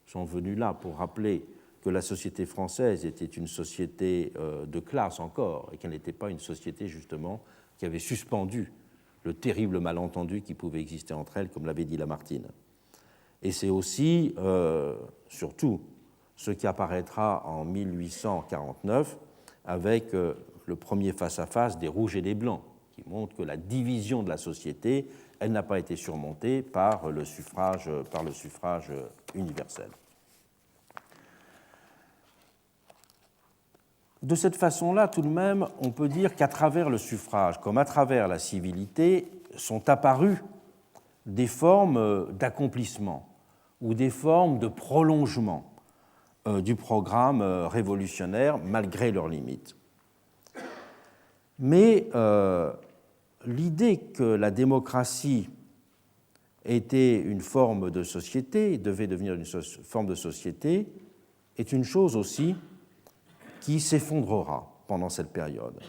sont venues là pour rappeler que la société française était une société de classe encore et qu'elle n'était pas une société justement qui avait suspendu le terrible malentendu qui pouvait exister entre elles, comme l'avait dit Lamartine. Et c'est aussi, surtout, ce qui apparaîtra en 1849 avec le premier face-à-face des Rouges et des Blancs, qui montre que la division de la société, elle n'a pas été surmontée par le suffrage universel. De cette façon-là, tout de même, on peut dire qu'à travers le suffrage, comme à travers la civilité, sont apparues des formes d'accomplissement ou des formes de prolongement du programme révolutionnaire, malgré leurs limites. Mais l'idée que la démocratie était une forme de société, devait devenir une forme de société, est une chose aussi qui s'effondrera pendant cette période.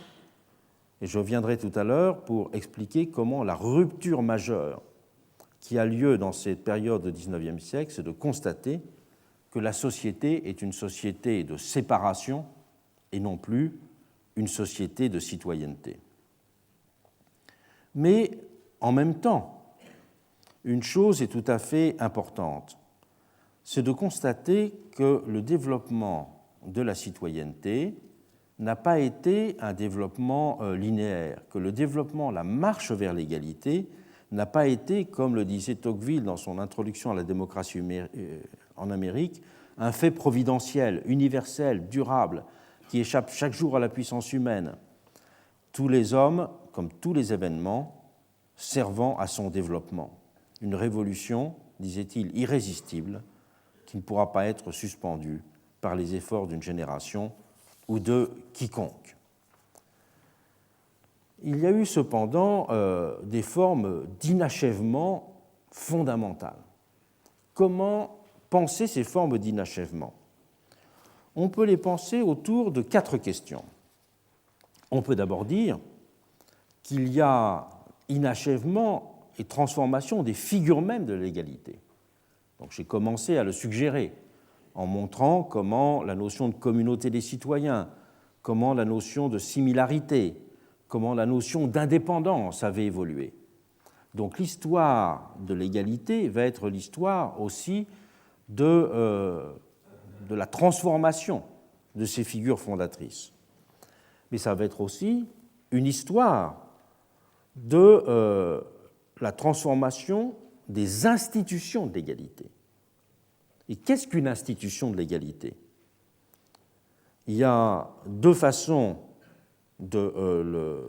Et je reviendrai tout à l'heure pour expliquer comment la rupture majeure qui a lieu dans cette période du XIXe siècle, c'est de constater que la société est une société de séparation et non plus une société de citoyenneté. Mais en même temps, une chose est tout à fait importante, c'est de constater que le développement de la citoyenneté n'a pas été un développement linéaire, que le développement, la marche vers l'égalité, n'a pas été, comme le disait Tocqueville dans son introduction à la démocratie en Amérique, un fait providentiel, universel, durable, qui échappe chaque jour à la puissance humaine. Tous les hommes, comme tous les événements, servant à son développement. Une révolution, disait-il, irrésistible, qui ne pourra pas être suspendue par les efforts d'une génération ou de quiconque. Il y a eu cependant des formes d'inachèvement fondamentales. Comment penser ces formes d'inachèvement? On peut les penser autour de 4 questions. On peut d'abord dire qu'il y a inachèvement et transformation des figures mêmes de l'égalité. Donc j'ai commencé à le suggérer en montrant comment la notion de communauté des citoyens, comment la notion de similarité, comment la notion d'indépendance avait évolué. Donc l'histoire de l'égalité va être l'histoire aussi de la transformation de ces figures fondatrices. Mais ça va être aussi une histoire de la transformation des institutions de l'égalité. Et qu'est-ce qu'une institution de l'égalité? Il y a 2 façons de le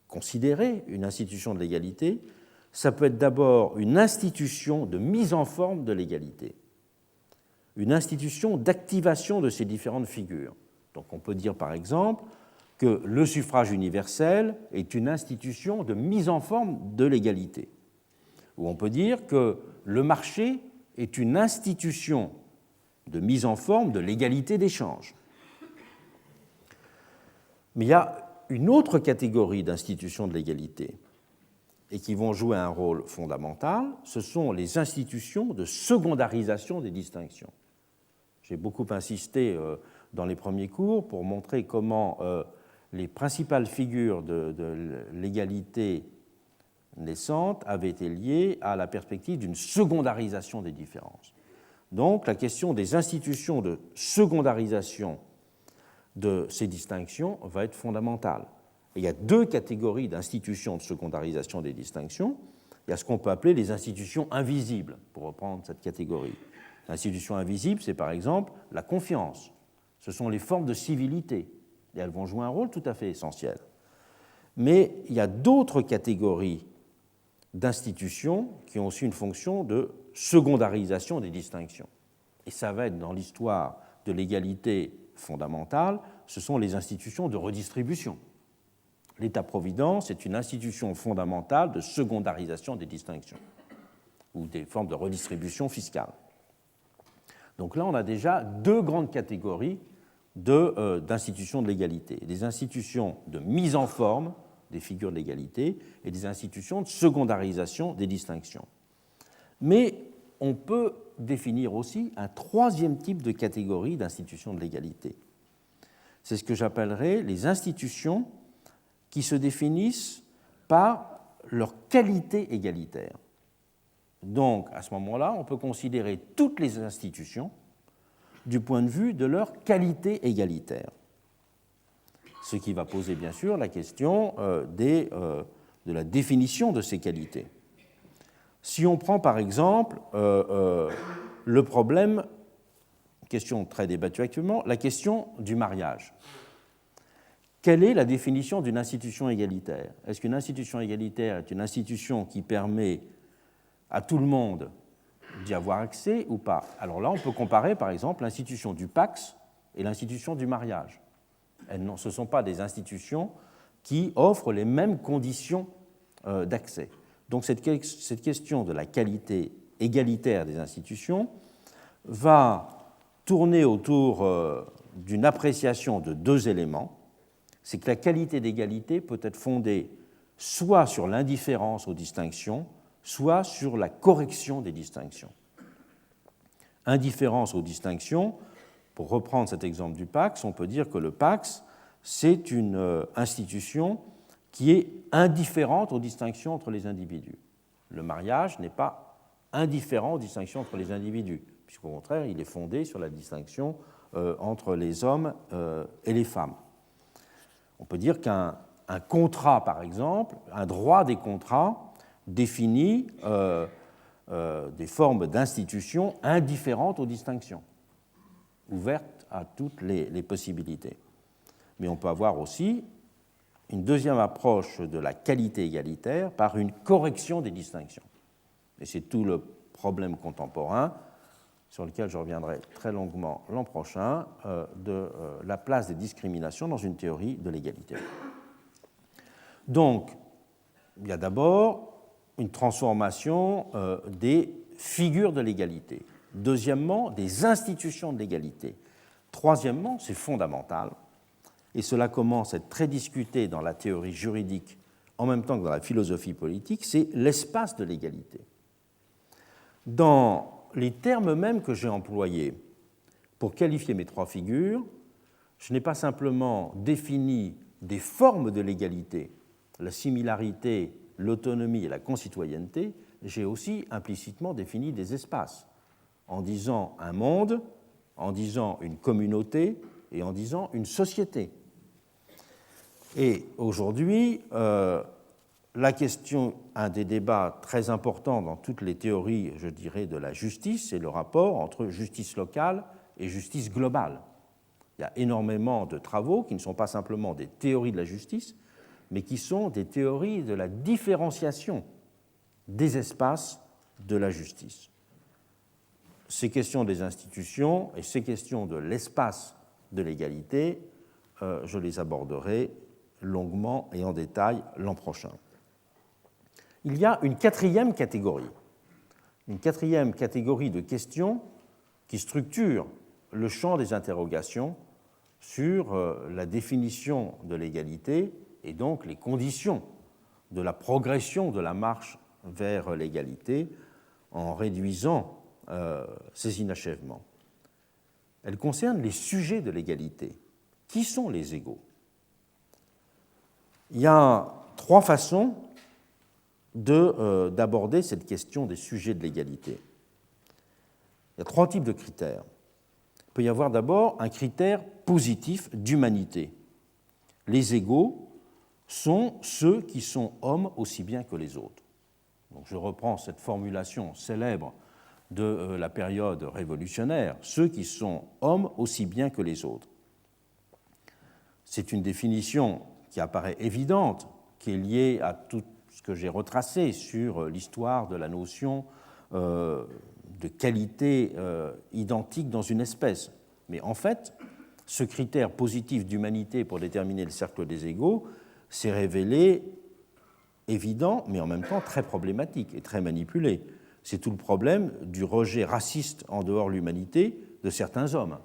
considérer, une institution de l'égalité. Ça peut être d'abord une institution de mise en forme de l'égalité, une institution d'activation de ces différentes figures. Donc on peut dire par exemple que le suffrage universel est une institution de mise en forme de l'égalité. Ou on peut dire que le marché est une institution de mise en forme de l'égalité d'échange. Mais il y a une autre catégorie d'institutions de l'égalité et qui vont jouer un rôle fondamental, ce sont les institutions de secondarisation des distinctions. J'ai beaucoup insisté dans les premiers cours pour montrer comment les principales figures de l'égalité naissante avaient été liées à la perspective d'une secondarisation des différences. Donc la question des institutions de secondarisation de ces distinctions va être fondamentale. Et il y a 2 catégories d'institutions de secondarisation des distinctions. Il y a ce qu'on peut appeler les institutions invisibles, pour reprendre cette catégorie. L'institution invisible, c'est par exemple la confiance, Ce sont les formes de civilité, et elles vont jouer un rôle tout à fait essentiel. Mais il y a d'autres catégories d'institutions qui ont aussi une fonction de secondarisation des distinctions. Et ça va être dans l'histoire de l'égalité fondamentale, ce sont les institutions de redistribution. L'État-providence est une institution fondamentale de secondarisation des distinctions ou des formes de redistribution fiscale. Donc là, on a déjà deux grandes catégories d'institutions de l'égalité. Des institutions de mise en forme des figures de l'égalité et des institutions de secondarisation des distinctions. Mais on peut définir aussi un troisième type de catégorie d'institutions de l'égalité. C'est ce que j'appellerais les institutions qui se définissent par leur qualité égalitaire. Donc, à ce moment-là, on peut considérer toutes les institutions du point de vue de leur qualité égalitaire. Ce qui va poser, bien sûr, la question de la définition de ces qualités. Si on prend, par exemple, le problème, question très débattue actuellement, la question du mariage. Quelle est la définition d'une institution égalitaire? Est-ce qu'une institution égalitaire est une institution qui permet à tout le monde d'y avoir accès ou pas? Alors là, on peut comparer, par exemple, l'institution du Pacs et l'institution du mariage. Ce ne sont pas des institutions qui offrent les mêmes conditions d'accès. Donc cette question de la qualité égalitaire des institutions va tourner autour d'une appréciation de deux éléments. C'est que la qualité d'égalité peut être fondée soit sur l'indifférence aux distinctions, soit sur la correction des distinctions. Indifférence aux distinctions, pour reprendre cet exemple du Pacs, on peut dire que le Pacs, c'est une institution qui est indifférente aux distinctions entre les individus. Le mariage n'est pas indifférent aux distinctions entre les individus, puisqu'au contraire, il est fondé sur la distinction entre les hommes et les femmes. On peut dire qu'un contrat, par exemple, un droit des contrats définit des formes d'institutions indifférentes aux distinctions, ouvertes à toutes les possibilités. Mais on peut avoir aussi une deuxième approche de la qualité égalitaire par une correction des distinctions. Et c'est tout le problème contemporain, sur lequel je reviendrai très longuement l'an prochain, de la place des discriminations dans une théorie de l'égalité. Donc, il y a d'abord une transformation des figures de l'égalité. Deuxièmement, des institutions de l'égalité. Troisièmement, c'est fondamental, et cela commence à être très discuté dans la théorie juridique en même temps que dans la philosophie politique, c'est l'espace de l'égalité. Dans les termes mêmes que j'ai employés pour qualifier mes trois figures, je n'ai pas simplement défini des formes de l'égalité, la similarité, l'autonomie et la concitoyenneté, j'ai aussi implicitement défini des espaces, en disant un monde, en disant une communauté et en disant une société. Et aujourd'hui, la question, un des débats très importants dans toutes les théories, je dirais, de la justice, c'est le rapport entre justice locale et justice globale. Il y a énormément de travaux qui ne sont pas simplement des théories de la justice, mais qui sont des théories de la différenciation des espaces de la justice. Ces questions des institutions et ces questions de l'espace de l'égalité, je les aborderai longuement et en détail l'an prochain. Il y a une quatrième catégorie de questions qui structure le champ des interrogations sur la définition de l'égalité et donc les conditions de la progression de la marche vers l'égalité en réduisant ces inachèvements. Elle concerne les sujets de l'égalité. Qui sont les égaux? Il y a trois façons d'aborder cette question des sujets de l'égalité. Il y a trois types de critères. Il peut y avoir d'abord un critère positif d'humanité. Les égaux sont ceux qui sont hommes aussi bien que les autres. Donc je reprends cette formulation célèbre de la période révolutionnaire, ceux qui sont hommes aussi bien que les autres. C'est une définition qui apparaît évidente, qui est liée à tout ce que j'ai retracé sur l'histoire de la notion de qualité identique dans une espèce. Mais en fait, ce critère positif d'humanité pour déterminer le cercle des égaux s'est révélé évident, mais en même temps très problématique et très manipulé. C'est tout le problème du rejet raciste en dehors de l'humanité de certains hommes.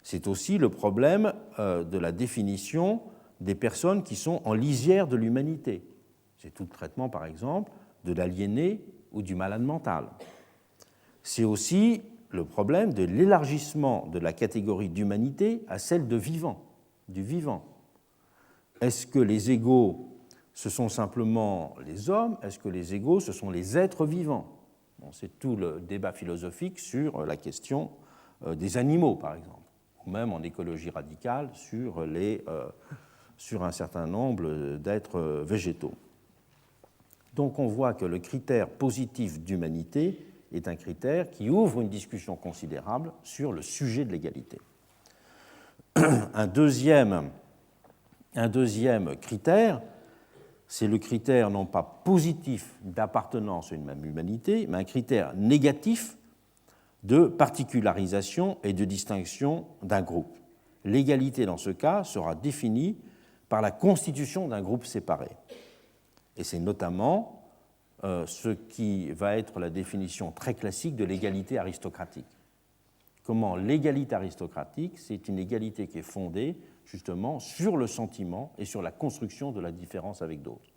C'est aussi le problème de la définition des personnes qui sont en lisière de l'humanité. C'est tout le traitement, par exemple, de l'aliéné ou du malade mental. C'est aussi le problème de l'élargissement de la catégorie d'humanité à celle de vivant, du vivant. Est-ce que les égaux, ce sont simplement les hommes? Est-ce que les égaux, ce sont les êtres vivants? Bon, c'est tout le débat philosophique sur la question des animaux, par exemple, ou même en écologie radicale sur un certain nombre d'êtres végétaux. Donc on voit que le critère positif d'humanité est un critère qui ouvre une discussion considérable sur le sujet de l'égalité. Un deuxième critère, c'est le critère non pas positif d'appartenance à une même humanité, mais un critère négatif de particularisation et de distinction d'un groupe. L'égalité, dans ce cas, sera définie par la constitution d'un groupe séparé. Et c'est notamment ce qui va être la définition très classique de l'égalité aristocratique. Comment l'égalité aristocratique, c'est une égalité qui est fondée justement sur le sentiment et sur la construction de la différence avec d'autres.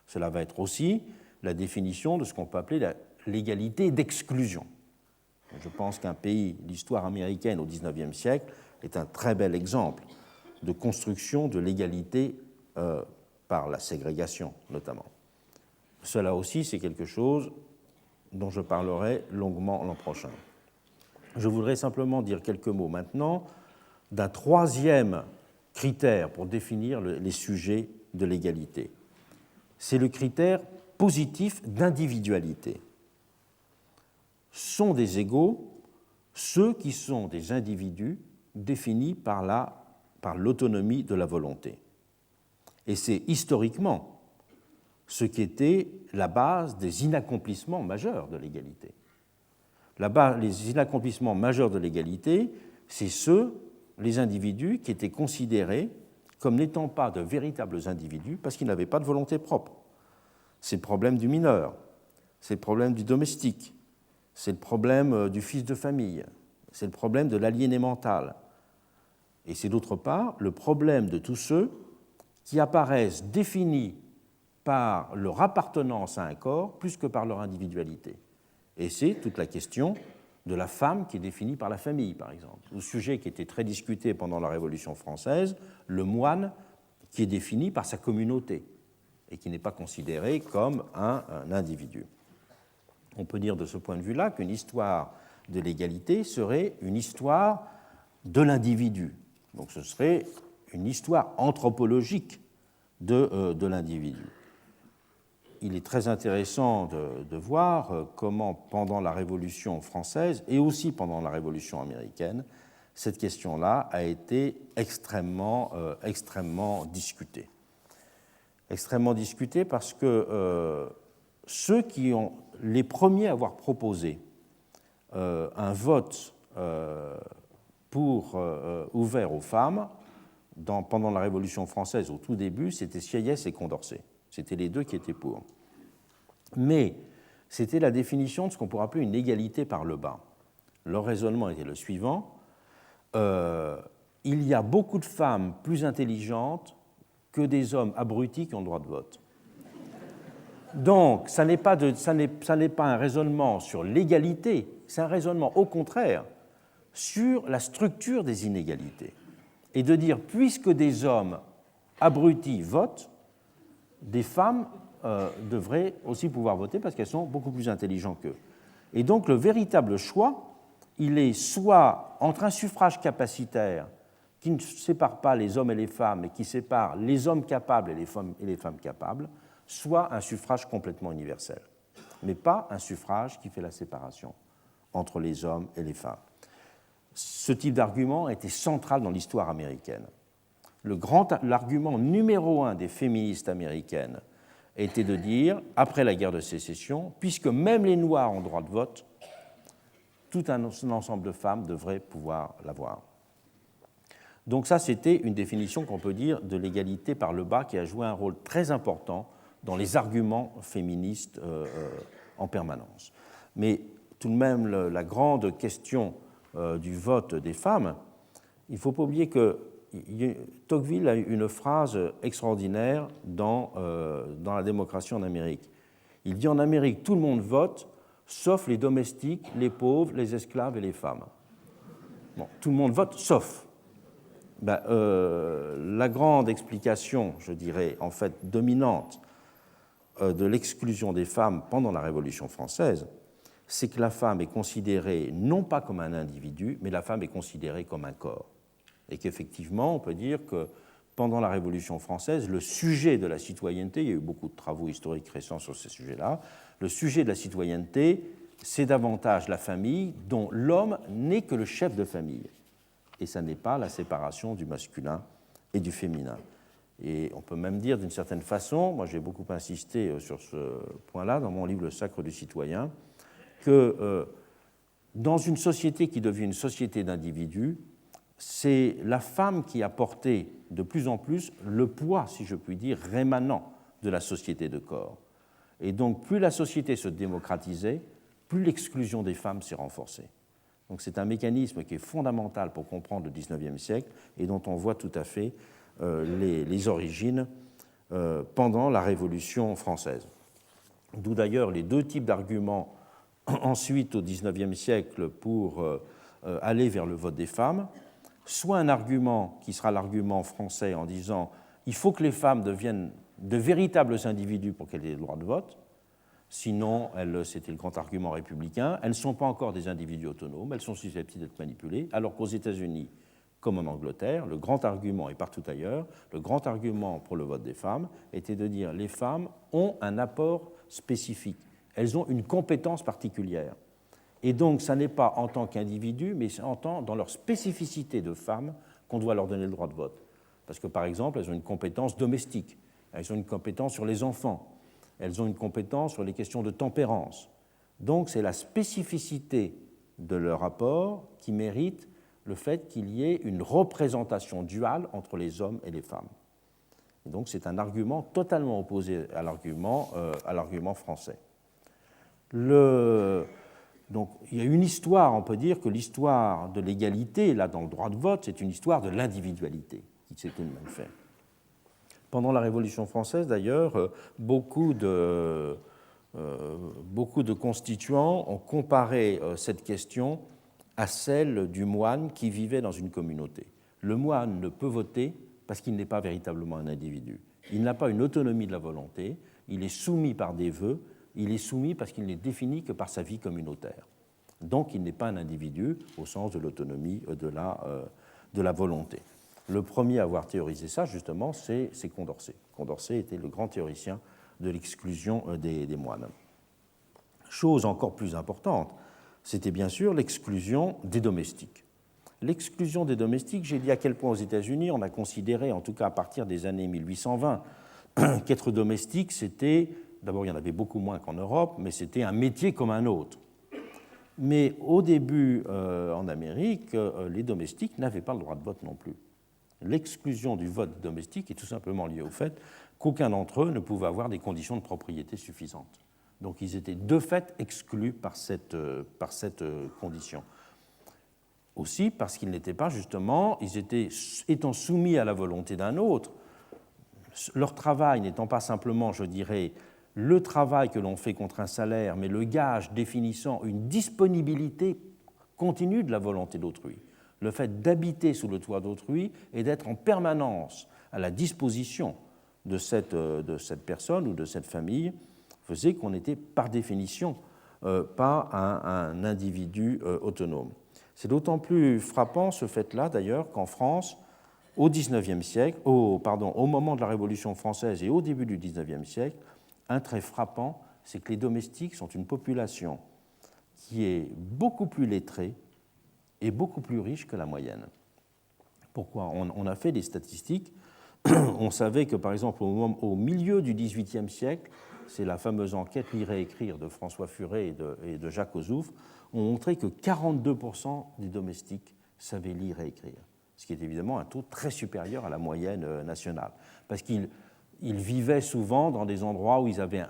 Cela va être aussi la définition de ce qu'on peut appeler l'égalité d'exclusion. Je pense qu'un pays, l'histoire américaine au XIXe siècle, est un très bel exemple de construction de l'égalité par la ségrégation, notamment. Cela aussi, c'est quelque chose dont je parlerai longuement l'an prochain. Je voudrais simplement dire quelques mots maintenant d'un troisième critère pour définir les sujets de l'égalité. C'est le critère positif d'individualité. Sont des égaux ceux qui sont des individus définis par l'autonomie de la volonté. Et c'est historiquement ce qui était la base des inaccomplissements majeurs de l'égalité. Les inaccomplissements majeurs de l'égalité, c'est les individus qui étaient considérés comme n'étant pas de véritables individus parce qu'ils n'avaient pas de volonté propre. C'est le problème du mineur, c'est le problème du domestique, c'est le problème du fils de famille, c'est le problème de l'aliéné mental. Et c'est d'autre part le problème de tous ceux qui apparaissent définis par leur appartenance à un corps plus que par leur individualité. Et c'est toute la question de la femme qui est définie par la famille, par exemple. Le sujet qui était très discuté pendant la Révolution française, le moine qui est défini par sa communauté et qui n'est pas considéré comme un individu. On peut dire de ce point de vue-là qu'une histoire de l'égalité serait une histoire de l'individu. Donc ce serait une histoire anthropologique de l'individu. Il est très intéressant de voir comment, pendant la Révolution française et aussi pendant la Révolution américaine, cette question-là a été extrêmement discutée. Extrêmement discutée parce que ceux qui ont les premiers à avoir proposé un vote ouvert aux femmes pendant la Révolution française au tout début, c'était Sieyès et Condorcet. C'était les deux qui étaient pour. Mais c'était la définition de ce qu'on pourrait appeler une égalité par le bas. Leur raisonnement était le suivant. Il y a beaucoup de femmes plus intelligentes que des hommes abrutis qui ont le droit de vote. Donc, ça n'est pas un raisonnement sur l'égalité, c'est un raisonnement au contraire sur la structure des inégalités. Et de dire, puisque des hommes abrutis votent, des femmes devraient aussi pouvoir voter parce qu'elles sont beaucoup plus intelligentes qu'eux. Et donc le véritable choix, il est soit entre un suffrage capacitaire qui ne sépare pas les hommes et les femmes, mais qui sépare les hommes capables et les femmes capables, soit un suffrage complètement universel, mais pas un suffrage qui fait la séparation entre les hommes et les femmes. Ce type d'argument était central dans l'histoire américaine. L'argument numéro un des féministes américaines était de dire, après la guerre de sécession, puisque même les Noirs ont droit de vote, tout un ensemble de femmes devraient pouvoir l'avoir. Donc ça, c'était une définition qu'on peut dire de l'égalité par le bas qui a joué un rôle très important dans les arguments féministes en permanence. Mais tout de même, la grande question du vote des femmes, il ne faut pas oublier que Tocqueville a une phrase extraordinaire dans la démocratie en Amérique. Il dit en Amérique, tout le monde vote, sauf les domestiques, les pauvres, les esclaves et les femmes. Bon, tout le monde vote, sauf. La grande explication, je dirais, en fait, dominante de l'exclusion des femmes pendant la Révolution française, c'est que la femme est considérée non pas comme un individu, mais la femme est considérée comme un corps. Et qu'effectivement, on peut dire que pendant la Révolution française, le sujet de la citoyenneté, il y a eu beaucoup de travaux historiques récents sur ces sujets-là, le sujet de la citoyenneté, c'est davantage la famille dont l'homme n'est que le chef de famille. Et ça n'est pas la séparation du masculin et du féminin. Et on peut même dire d'une certaine façon, moi j'ai beaucoup insisté sur ce point-là dans mon livre Le Sacre du citoyen, que dans une société qui devient une société d'individus, c'est la femme qui a porté de plus en plus le poids, si je puis dire, rémanent de la société de corps. Et donc plus la société se démocratisait, plus l'exclusion des femmes s'est renforcée. Donc c'est un mécanisme qui est fondamental pour comprendre le XIXe siècle et dont on voit tout à fait les origines pendant la Révolution française. D'où d'ailleurs les deux types d'arguments ensuite au XIXe siècle pour aller vers le vote des femmes, soit un argument qui sera l'argument français en disant il faut que les femmes deviennent de véritables individus pour qu'elles aient le droit de vote, sinon, c'était le grand argument républicain, elles ne sont pas encore des individus autonomes, elles sont susceptibles d'être manipulées, alors qu'aux États-Unis, comme en Angleterre, le grand argument, et partout ailleurs, le grand argument pour le vote des femmes était de dire les femmes ont un apport spécifique, elles ont une compétence particulière. Et donc, ça n'est pas en tant qu'individu, mais dans leur spécificité de femmes qu'on doit leur donner le droit de vote. Parce que, par exemple, elles ont une compétence domestique, elles ont une compétence sur les enfants, elles ont une compétence sur les questions de tempérance. Donc, c'est la spécificité de leur rapport qui mérite le fait qu'il y ait une représentation duale entre les hommes et les femmes. Et donc, c'est un argument totalement opposé à l'argument français. Donc, il y a une histoire, on peut dire que l'histoire de l'égalité, là, dans le droit de vote, c'est une histoire de l'individualité qui s'est tout de même fait. Pendant la Révolution française, d'ailleurs, beaucoup de constituants ont comparé cette question à celle du moine qui vivait dans une communauté. Le moine ne peut voter parce qu'il n'est pas véritablement un individu. Il n'a pas une autonomie de la volonté, il est soumis par des vœux, il est soumis parce qu'il n'est défini que par sa vie communautaire. Donc il n'est pas un individu au sens de l'autonomie de la volonté. Le premier à avoir théorisé ça, justement, c'est Condorcet. Condorcet était le grand théoricien de l'exclusion des moines. Chose encore plus importante, c'était bien sûr l'exclusion des domestiques. L'exclusion des domestiques, j'ai dit à quel point aux États-Unis, on a considéré, en tout cas à partir des années 1820, qu'être domestique, c'était, d'abord il y en avait beaucoup moins qu'en Europe, mais c'était un métier comme un autre. Mais au début, en Amérique, les domestiques n'avaient pas le droit de vote non plus. L'exclusion du vote domestique est tout simplement liée au fait qu'aucun d'entre eux ne pouvait avoir des conditions de propriété suffisantes. Donc ils étaient de fait exclus par cette condition. Aussi parce qu'ils n'étaient pas justement, étant soumis à la volonté d'un autre, leur travail n'étant pas simplement, je dirais, le travail que l'on fait contre un salaire, mais le gage définissant une disponibilité continue de la volonté d'autrui. Le fait d'habiter sous le toit d'autrui et d'être en permanence à la disposition de cette personne ou de cette famille faisait qu'on était par définition pas un individu autonome. C'est d'autant plus frappant ce fait-là d'ailleurs qu'en France, au moment de la Révolution française et au début du XIXe siècle, un trait frappant, c'est que les domestiques sont une population qui est beaucoup plus lettrée et beaucoup plus riche que la moyenne. Pourquoi? On a fait des statistiques. On savait que, par exemple, au milieu du XVIIIe siècle, c'est la fameuse enquête Lire et écrire de François Furet et de Jacques Ozouf, ont montré que 42% des domestiques savaient lire et écrire, ce qui est évidemment un taux très supérieur à la moyenne nationale, parce qu'ils vivaient souvent dans des endroits où ils avaient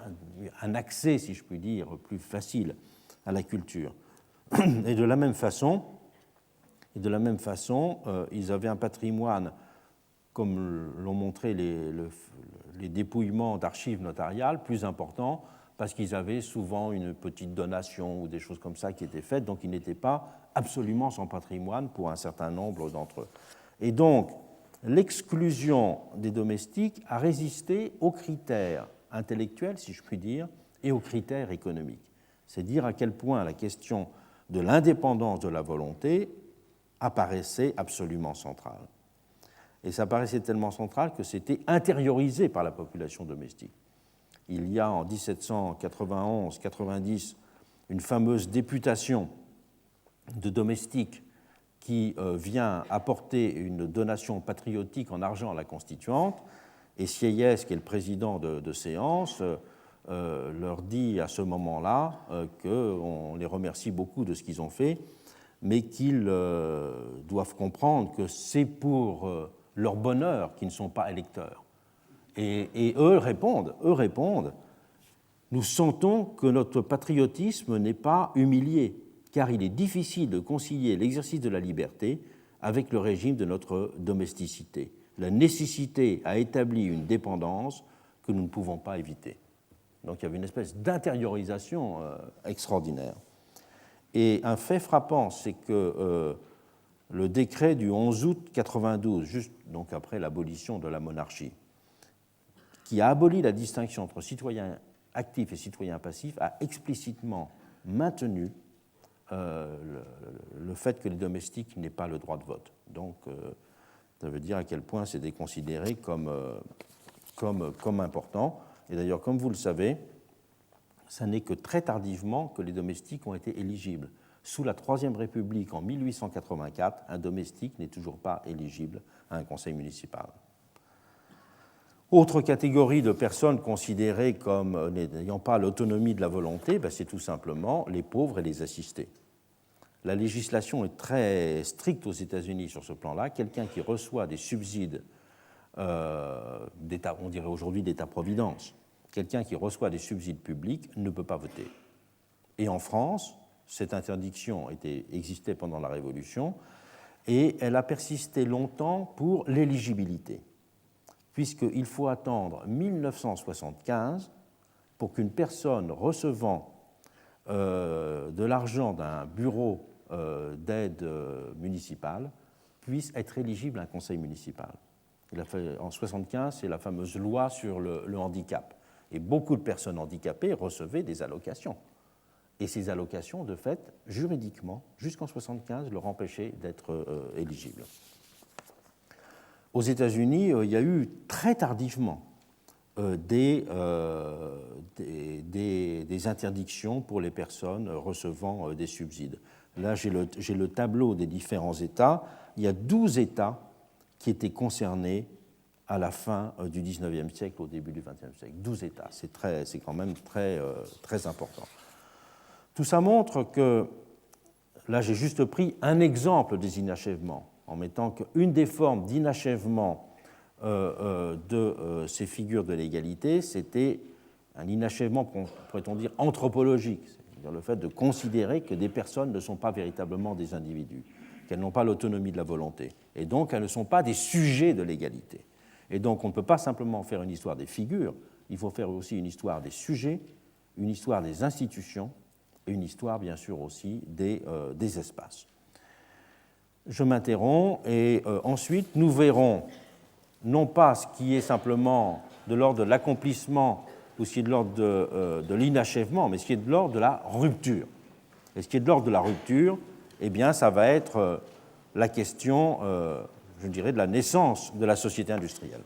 un accès, si je puis dire, plus facile à la culture. Et de la même façon, ils avaient un patrimoine, comme l'ont montré les dépouillements d'archives notariales, plus important, parce qu'ils avaient souvent une petite donation ou des choses comme ça qui étaient faites, donc ils n'étaient pas absolument sans patrimoine pour un certain nombre d'entre eux. Et donc, l'exclusion des domestiques a résisté aux critères intellectuels, si je puis dire, et aux critères économiques. C'est dire à quel point la question de l'indépendance de la volonté apparaissait absolument centrale. Et ça paraissait tellement central que c'était intériorisé par la population domestique. Il y a en 1791-90 une fameuse députation de domestiques qui vient apporter une donation patriotique en argent à la constituante, et Sieyès, qui est le président de séance, leur dit à ce moment-là qu'on les remercie beaucoup de ce qu'ils ont fait, mais qu'ils doivent comprendre que c'est pour leur bonheur qu'ils ne sont pas électeurs. Et eux répondent, nous sentons que notre patriotisme n'est pas humilié, car il est difficile de concilier l'exercice de la liberté avec le régime de notre domesticité. La nécessité a établi une dépendance que nous ne pouvons pas éviter. Donc il y avait une espèce d'intériorisation extraordinaire. Et un fait frappant, c'est que le décret du 11 août 92, juste donc après l'abolition de la monarchie, qui a aboli la distinction entre citoyens actifs et citoyens passifs, a explicitement maintenu le fait que les domestiques n'aient pas le droit de vote. Donc, ça veut dire à quel point c'était considéré comme important. Et d'ailleurs, comme vous le savez, ça n'est que très tardivement que les domestiques ont été éligibles. Sous la Troisième République, en 1884, un domestique n'est toujours pas éligible à un conseil municipal. Autre catégorie de personnes considérées comme n'ayant pas l'autonomie de la volonté, c'est tout simplement les pauvres et les assistés. La législation est très stricte aux États-Unis sur ce plan-là. Quelqu'un qui reçoit des subsides d'État, on dirait aujourd'hui d'État-providence, quelqu'un qui reçoit des subsides publics ne peut pas voter. Et en France, cette interdiction existait pendant la Révolution et elle a persisté longtemps pour l'éligibilité, puisqu'il faut attendre 1975 pour qu'une personne recevant de l'argent d'un bureau d'aide municipale puisse être éligible à un conseil municipal. En 1975, c'est la fameuse loi sur le handicap. Et beaucoup de personnes handicapées recevaient des allocations. Et ces allocations, de fait, juridiquement, jusqu'en 1975, leur empêchaient d'être éligibles. Aux États-Unis, il y a eu très tardivement des interdictions pour les personnes recevant des subsides. Là, j'ai le tableau des différents États. Il y a 12 États qui étaient concernés à la fin du XIXe siècle, au début du XXe siècle. 12 États, c'est quand même très important. Tout ça montre que, là j'ai juste pris un exemple des inachèvements, en mettant qu'une des formes d'inachèvement de ces figures de l'égalité, c'était un inachèvement, pourrait-on dire, anthropologique, c'est-à-dire le fait de considérer que des personnes ne sont pas véritablement des individus, qu'elles n'ont pas l'autonomie de la volonté, et donc elles ne sont pas des sujets de l'égalité. Et donc on ne peut pas simplement faire une histoire des figures, il faut faire aussi une histoire des sujets, une histoire des institutions, et une histoire, bien sûr, aussi des espaces. Je m'interromps et ensuite nous verrons non pas ce qui est simplement de l'ordre de l'accomplissement ou ce qui est de l'ordre de l'inachèvement, mais ce qui est de l'ordre de la rupture. Et ce qui est de l'ordre de la rupture, eh bien, ça va être la question, je dirais, de la naissance de la société industrielle.